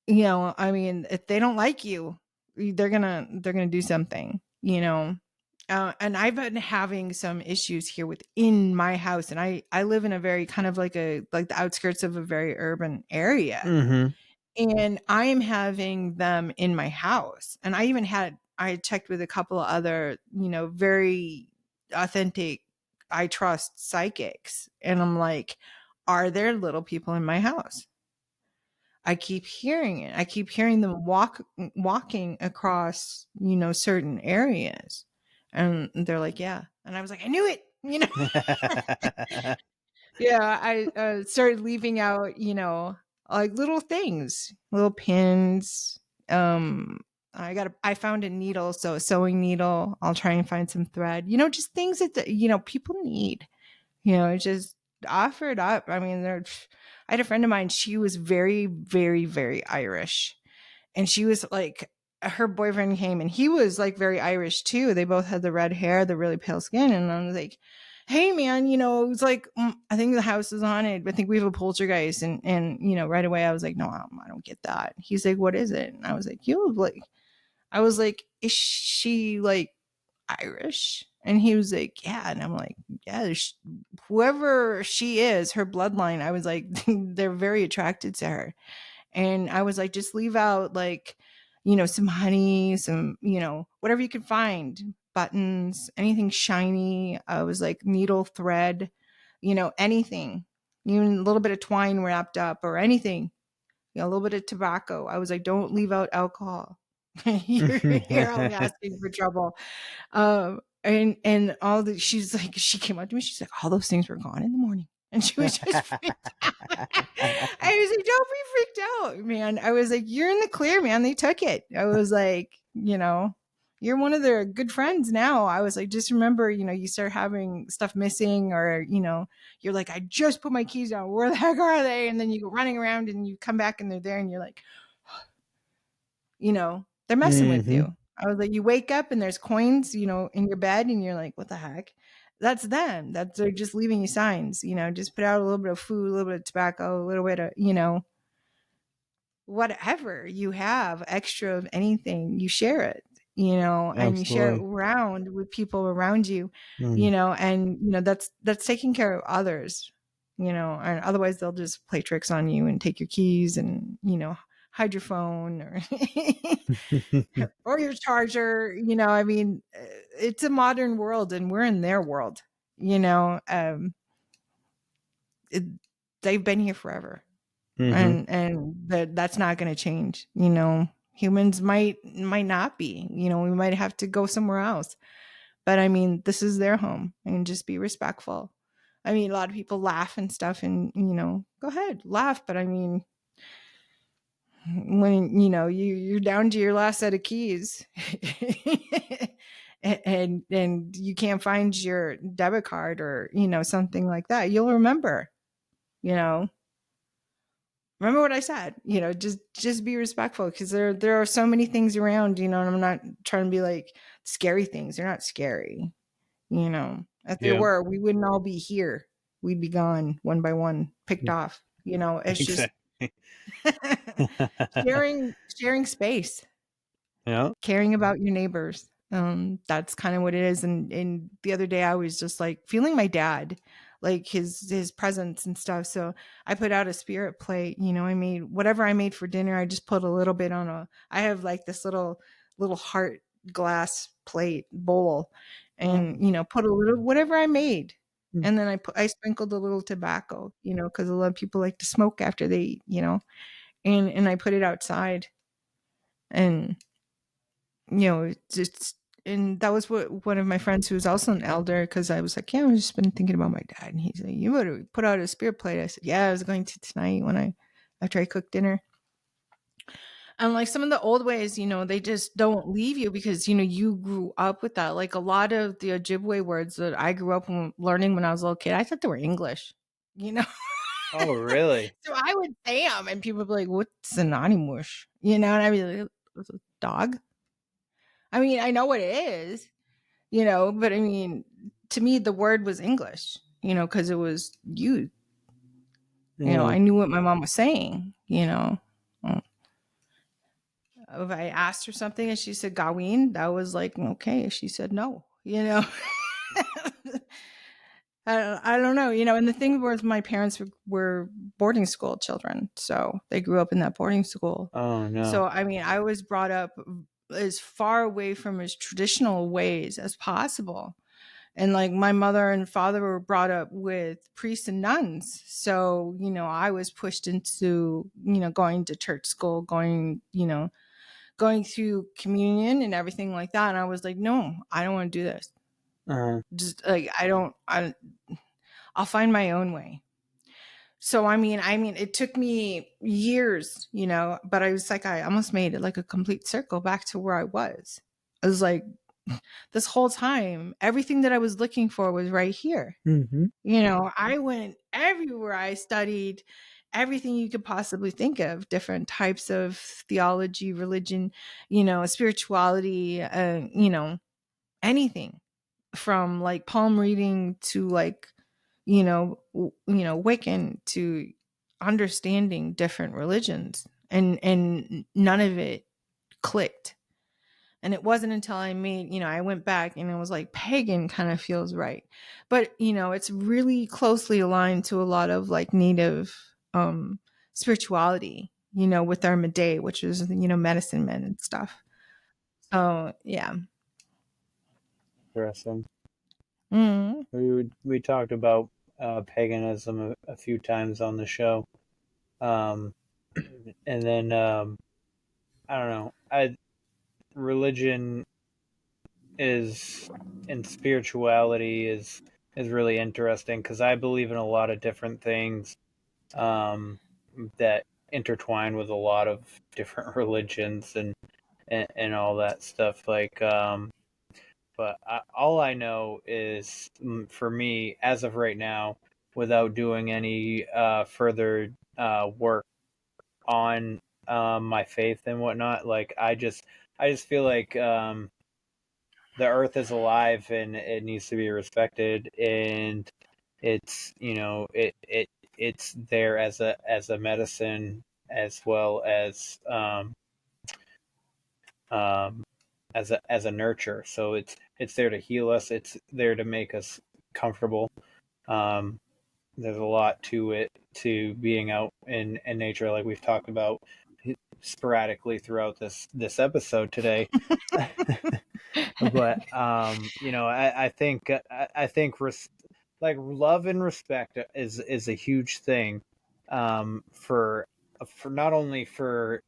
you know, I mean, if they don't like you, they're gonna do something, you know. And I've been having some issues here within my house, and I live in a very kind of like the outskirts of a very urban area, and I am having them in my house. And I checked with a couple of other, you know, very authentic, I trust psychics, and I'm like, are there little people in my house? I keep hearing it. I keep hearing them walking across, you know, certain areas. And they're like, yeah. And I was like, I knew it, you know. Yeah, I started leaving out, you know, like little things, little pins. I found a needle, so a sewing needle. I'll try and find some thread. You know, just things that you know people need. You know, just offer it up. I mean, I had a friend of mine, she was very, very, very Irish. And she was like, her boyfriend came and he was like very Irish too. They both had the red hair, the really pale skin. And I was like, hey man, you know, it was like, I think the house is haunted. I think we have a poltergeist. And, you know, right away I was like, no, I don't get that. He's like, what is it? And I was like, is she like Irish? And he was like, yeah. And I'm like, yeah, whoever she is, her bloodline, I was like, they're very attracted to her. And I was like, just leave out like, you know, some honey, some, you know, whatever you could find, buttons, anything shiny. I was like, needle, thread, you know, anything, even a little bit of twine wrapped up or anything, you know, a little bit of tobacco. I was like, don't leave out alcohol. You're only asking for trouble. and all the, she's like, she came up to me, she's like, all those things were gone in the morning. And she was just freaked out. I was like, don't be freaked out, man. I was like, you're in the clear, man. They took it. I was like, you're one of their good friends now. I was like, just remember, you start having stuff missing, or, you're like, I just put my keys down. Where the heck are they? And then you go running around and you come back and they're there and you're like, they're messing with you. I was like, you wake up and there's coins, in your bed and you're like, what the heck? That's them. They're just leaving you signs, just put out a little bit of food, a little bit of tobacco, a little bit of, whatever you have extra of anything, you share it, and you share it around with people around you, and, that's taking care of others, and otherwise they'll just play tricks on you and take your keys and, hide your phone or or your charger. I mean, it's a modern world and we're in their world. It, they've been here forever, and that's not going to change. Humans might not be. We might have to go somewhere else. But I mean, this is their home, and just be respectful. I mean, a lot of people laugh and stuff, and go ahead, laugh. But I mean, when you're down to your last set of keys and you can't find your debit card or something like that, you'll remember what I said. Just be respectful, because there are so many things around, and I'm not trying to be like scary things. They're not scary. If they were, we wouldn't all be here. We'd be gone one by one, picked off. It's just sharing space, caring about your neighbors. That's kind of what it is. And the other day I was just like feeling my dad, like his presence and stuff. So I put out a spirit plate. I made whatever I made for dinner. I just put a little bit on I have like this little heart glass plate bowl, and put a little whatever I made. And then I sprinkled a little tobacco, because a lot of people like to smoke after they eat, and I put it outside, and just, and that was what one of my friends who was also an elder, because I was like, I've just been thinking about my dad, and he's like, you better put out a spirit plate. I said, yeah, I was going to tonight after I cook dinner. And like some of the old ways, they just don't leave you, because you grew up with that. Like a lot of the Ojibwe words that I grew up learning when I was a little kid, I thought they were English. Oh, really? So I would say them, and people would be like, "What's an animush?" And I'd be like, "It's a dog." I mean, I know what it is, but I mean, to me, the word was English, because it was used. I knew what my mom was saying. If I asked her something and she said "Gaween," that was like, okay. She said no. I don't know, and the thing was, my parents were boarding school children, so they grew up in that boarding school. Oh, no. So I mean, I was brought up as far away from his traditional ways as possible, and like my mother and father were brought up with priests and nuns, so I was pushed into going to church school, going through communion and everything like that, and I was like, no, I don't want to do this. Just like I'll find my own way. So I mean, it took me years, but I was like, I almost made it like a complete circle back to where I was. I was like, this whole time, everything that I was looking for was right here. I went everywhere. I studied everything you could possibly think of, different types of theology, religion, spirituality, anything from like palm reading to like, Wiccan, to understanding different religions, and none of it clicked. And it wasn't until I went back and it was like pagan kind of feels right. But, it's really closely aligned to a lot of like native spirituality, with our Medei, which is, medicine men and stuff. So, yeah. Interesting. Mm-hmm. We talked about paganism a few times on the show. And then, I don't know. Religion in spirituality is really interesting, because I believe in a lot of different things that intertwine with a lot of different religions and all that stuff. Like, but all I know is, for me, as of right now, without doing any further work on my faith and whatnot, like I just feel like the earth is alive and it needs to be respected, and it's, it's there as a medicine, as well as um, as a nurture. So it's there to heal us. It's there to make us comfortable. Um, there's a lot to it, to being out in nature, like we've talked about sporadically throughout this episode today. But I think like love and respect is a huge thing, for not only for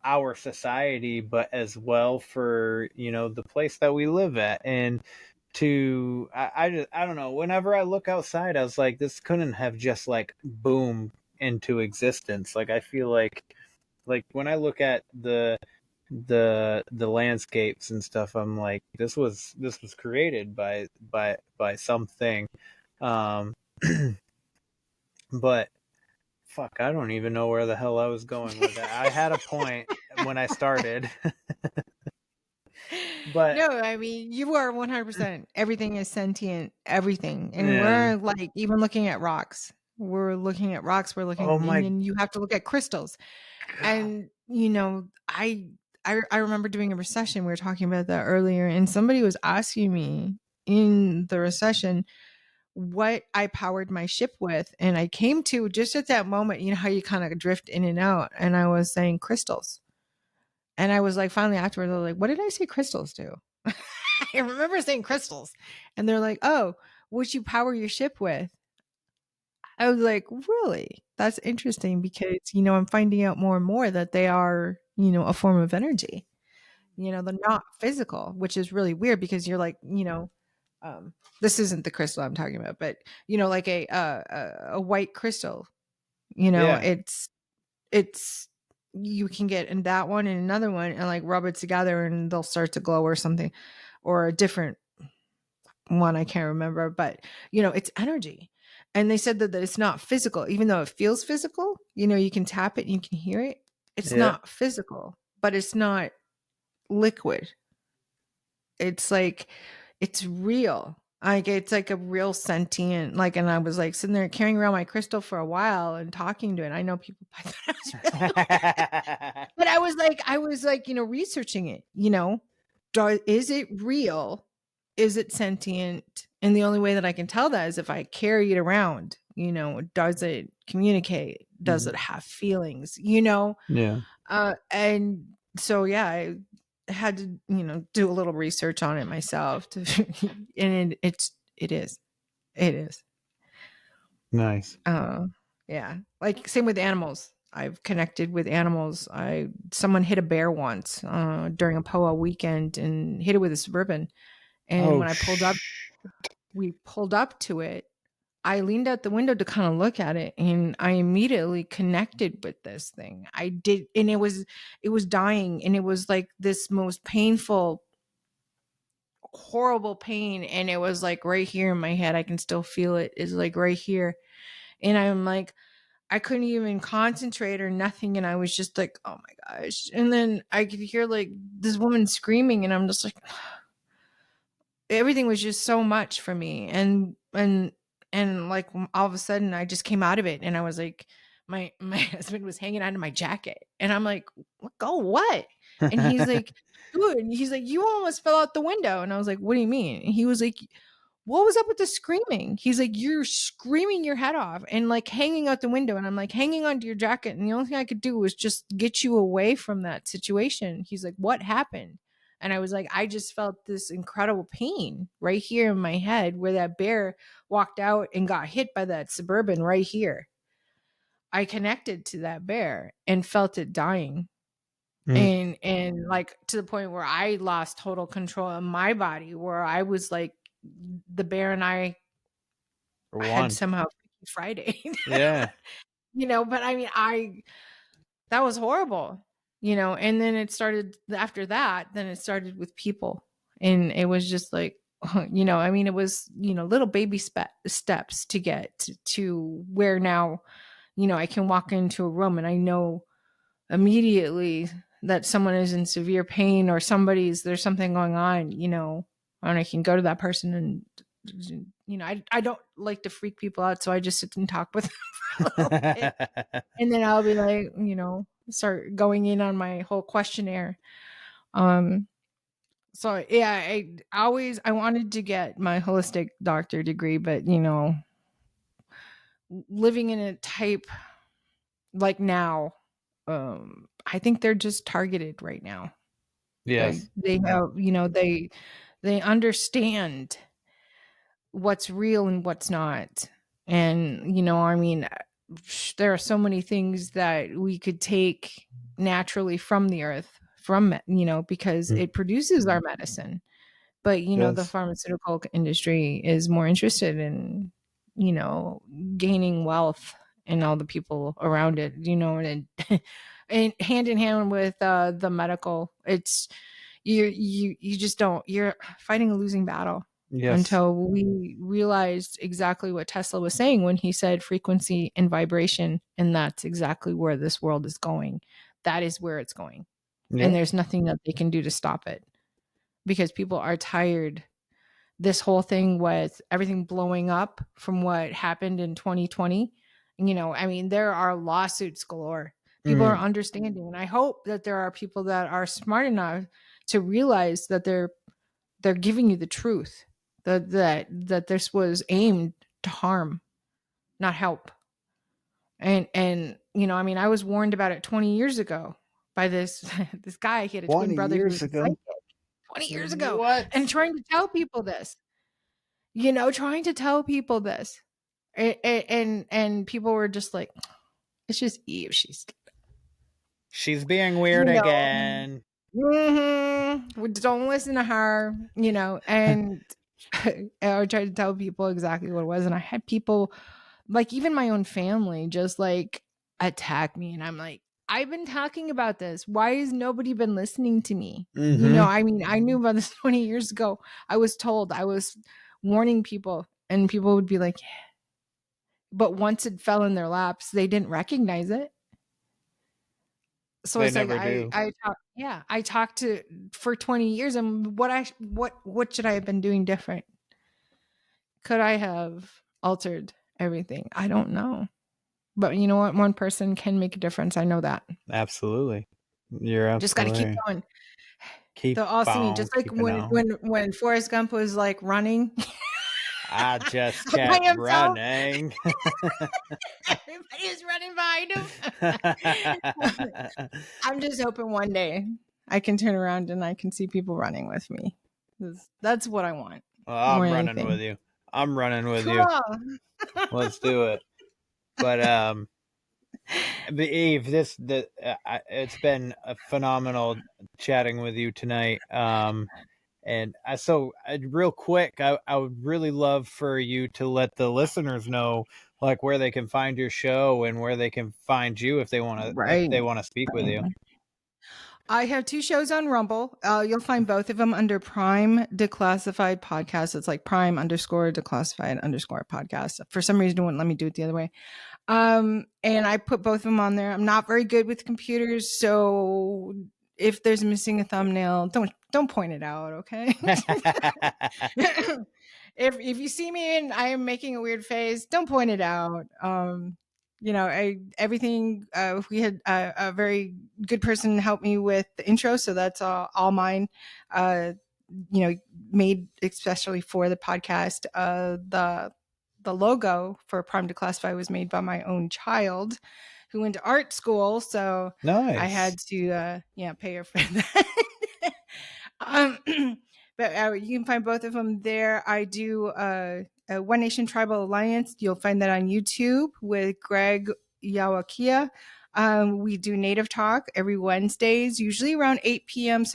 our society, but as well for the place that we live at. And I don't know, whenever I look outside, I was like, this couldn't have just like boomed into existence. Like I feel like when I look at the landscapes and stuff, I'm like, this was created by something. um but fuck, I don't even know where the hell I was going with that. I had a point when I started. But No, I mean, you are 100%. Everything is sentient, everything. And yeah. we're like, even looking at rocks. We're looking at rocks, Oh and my then you have to look at crystals. god. And, I remember doing a recession. We were talking about that earlier. And somebody was asking me in the recession what I powered my ship with. And I came to, just at that moment, you know how you kind of drift in and out. And I was saying crystals. And I was like, finally afterwards, I was like, what did I say crystals do? I remember saying crystals. And they're like, oh, what you power your ship with? I was like, really? That's interesting, because, I'm finding out more and more that they are, a form of energy. They're not physical, which is really weird, because you're like, this isn't the crystal I'm talking about, but, like a white crystal, Yeah. it's you can get in that one and another one and like rub it together and they'll start to glow or something, or a different one I can't remember, but it's energy. And they said that it's not physical, even though it feels physical. You can tap it and you can hear it. It's Yeah. not physical, but it's not liquid. It's like, it's real. Like, it's like a real sentient, like, and I was like sitting there carrying around my crystal for a while and talking to it. I know people I thought I was really weird. But I was like, researching it, is it real? Is it sentient? And the only way that I can tell that is if I carry it around, does it communicate? Does it have feelings? Yeah. And so, yeah, I had to, do a little research on it myself and it is. Nice. Yeah. Like, same with animals. I've connected with animals. Someone hit a bear once, during a POA weekend, and hit it with a Suburban. And Oh when we pulled up to it, I leaned out the window to kind of look at it, and I immediately connected with this thing. I did, and it was dying, and it was like this most painful, horrible pain, and it was like right here in my head. I can still feel it. It's like right here. And I'm like, I couldn't even concentrate or nothing, and I was just like, oh my gosh. And then I could hear like this woman screaming, and I'm just like, everything was just so much for me. And like, all of a sudden I just came out of it, and I was like, my husband was hanging onto my jacket, and I'm like, go what? And he's like, dude, he's like, you almost fell out the window. And I was like, what do you mean? And he was like, what was up with the screaming? He's like, you're screaming your head off and like hanging out the window. And I'm like, hanging onto your jacket, and the only thing I could do was just get you away from that situation. He's like, what happened? And I was like, I just felt this incredible pain right here in my head, where that bear walked out and got hit by that Suburban right here. I connected to that bear and felt it dying. and like to the point where I lost total control of my body, where I was like the bear and I For had one. somehow Friday. Yeah. But I mean, that was horrible, and then it started after that, then it started with people, and it was just like, I mean, it was, little baby steps to get to where now, I can walk into a room and I know immediately that someone is in severe pain or there's something going on, and I can go to that person and, I don't like to freak people out. So I just sit and talk with them for a little bit. And then I'll be like, start going in on my whole questionnaire. So yeah, I wanted to get my holistic doctor degree, but living in a type like now, I think they're just targeted right now. Yes. They have, they understand what's real and what's not. And, I mean, there are so many things that we could take naturally from the earth, because it produces our medicine. But, the Yes. pharmaceutical industry is more interested in, gaining wealth and all the people around it, and, and hand in hand with the medical, it's you just don't, you're fighting a losing battle Yes. until we realized exactly what Tesla was saying when he said frequency and vibration, and that's exactly where this world is going. That is where it's going. And Yep. there's nothing that they can do to stop it, because people are tired. This whole thing with everything blowing up from what happened in 2020, I mean, there are lawsuits galore. People are understanding, and I hope that there are people that are smart enough to realize that they're giving you the truth, that this was aimed to harm, not help. And I mean, I was warned about it 20 years ago by this this guy. He had a twin 20 brother who was years a ago. psychic 20 years ago, What? and trying to tell people this, trying to tell people this. And people were just like, it's just Eve. She's being weird again. Don't listen to her, and I tried to tell people exactly what it was. And I had people, like even my own family, just like attack me. And I'm like, I've been talking about this. Why has nobody been listening to me? I mean, I knew about this 20 years ago. I was told, I was warning people, and people would be like, yeah. But once it fell in their laps, they didn't recognize it. So They it's like never do. I talked to for 20 years, and what should I have been doing different? Could I have altered everything? I don't know. But you know what? One person can make a difference. I know that. Absolutely. You're absolutely Just got to keep going. Keep They'll all see me. on Just like keeping on. when Forrest Gump was like running. I just by kept himself. running. Everybody was running behind him. I'm just hoping one day I can turn around and I can see people running with me. That's what I want. Well, I'm more running anything. with you. I'm running with Cool. you. Let's do it. But Eve, it's been a phenomenal chatting with you tonight. And real quick, I would really love for you to let the listeners know, like, where they can find your show and where they can find you if they want to speak with you. I have 2 shows on Rumble. You'll find both of them under Prime Declassified Podcast. It's like Prime_Declassified_ podcast. For some reason, it wouldn't let me do it the other way. And I put both of them on there. I'm not very good with computers, so if there's missing a thumbnail, don't point it out, okay? if you see me and I am making a weird face, don't point it out. Everything. We had a very good person help me with the intro, so that's all mine. Made especially for the podcast. The logo for Prime Declassified was made by my own child, who went to art school. So nice. I had to pay her for that. But you can find both of them there. I do a One Nation Tribal Alliance. You'll find that on YouTube with Greg Yawakia. We do Native Talk every Wednesdays, usually around 8 p.m.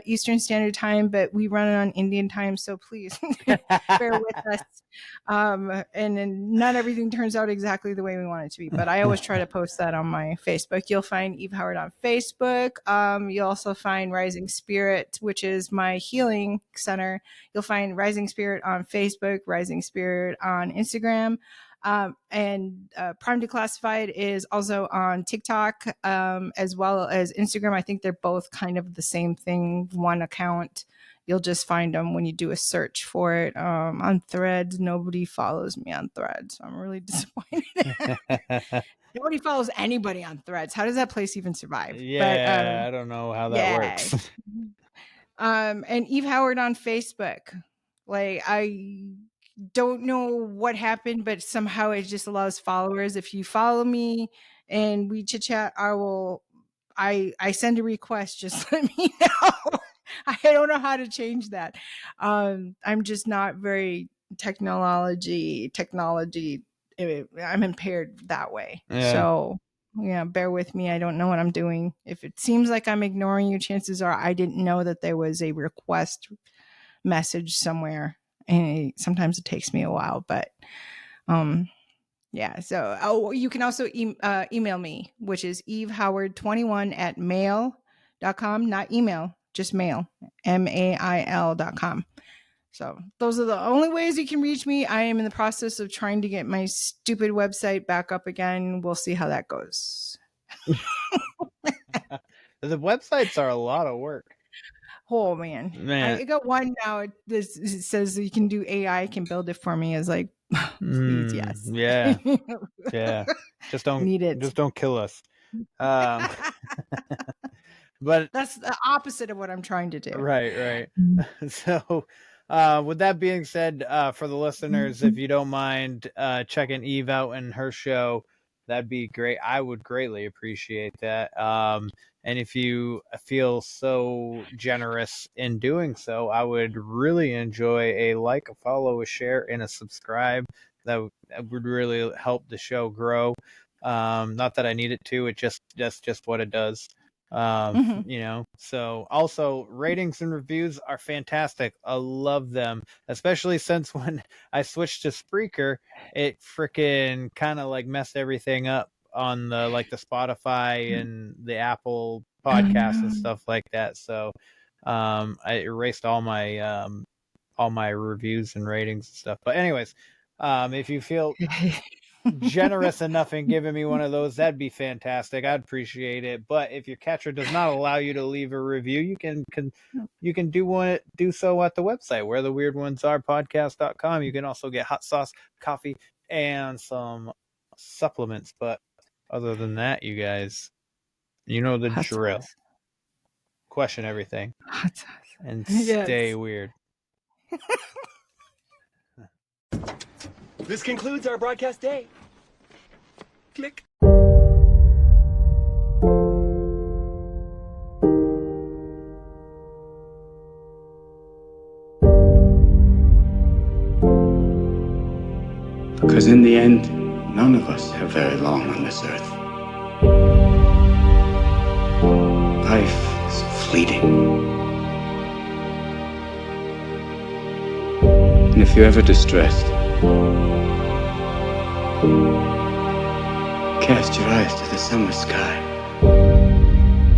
Eastern Standard Time, but we run it on Indian time, so please bear with us. And then not everything turns out exactly the way we want it to be, but I always try to post that on my Facebook. You'll find Eve Howard on Facebook. You'll also find Rising Spirit, which is my healing center. You'll find Rising Spirit on Facebook, Rising Spirit on Instagram. And Prime Declassified is also on TikTok, as well as Instagram. I think they're both kind of the same thing, one account. You'll just find them when you do a search for it. On Threads, nobody follows me on Threads. So I'm really disappointed. Nobody follows anybody on Threads. How does that place even survive? Yeah, but, I don't know how that works. And Eve Howard on Facebook. Like, I don't know what happened, but somehow it just allows followers. If you follow me and we chit chat, I send a request. Just let me know. I don't know how to change that. I'm just not very technology. I'm impaired that way. Yeah. So yeah, bear with me. I don't know what I'm doing. If it seems like I'm ignoring you, chances are I didn't know that there was a request message somewhere. And sometimes it takes me a while, but yeah. So you can also email me, which is evehoward21@mail.com. Not email, just mail, mail.com. So those are the only ways you can reach me. I am in the process of trying to get my stupid website back up again. We'll see how that goes. The websites are a lot of work. Oh man. I got one now. It says you can do AI can build it for me. Is like, please, yes. Yeah. Yeah. Just don't need it. Just don't kill us. But that's the opposite of what I'm trying to do. Right. So with that being said, for the listeners, if you don't mind checking Eve out and her show, that'd be great. I would greatly appreciate that. And if you feel so generous in doing so, I would really enjoy a like, a follow, a share, and a subscribe. That would really help the show grow. Not that I need it to. That's just what it does. You know, so also ratings and reviews are fantastic. I love them, especially since when I switched to Spreaker, it freaking kind of like messed everything up on the the Spotify and the Apple podcasts and stuff like that. So I erased all my reviews and ratings and stuff. But anyways, if you feel generous enough in giving me one of those, that'd be fantastic. I'd appreciate it. But if your catcher does not allow you to leave a review, you can do so at the website where the weird ones are podcast.com. You can also get hot sauce, coffee, and some supplements. But other than that, you guys, you know the hot drill. Sauce. Question everything and stay weird. This concludes our broadcast day. Click. Because in the end, none of us have very long on this earth. Life is fleeting. And if you're ever distressed, cast your eyes to the summer sky,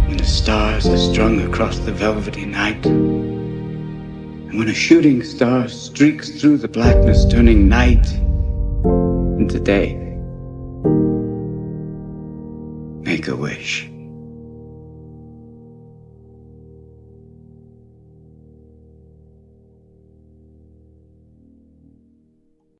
when the stars are strung across the velvety night, and when a shooting star streaks through the blackness, turning night into day. Make a wish.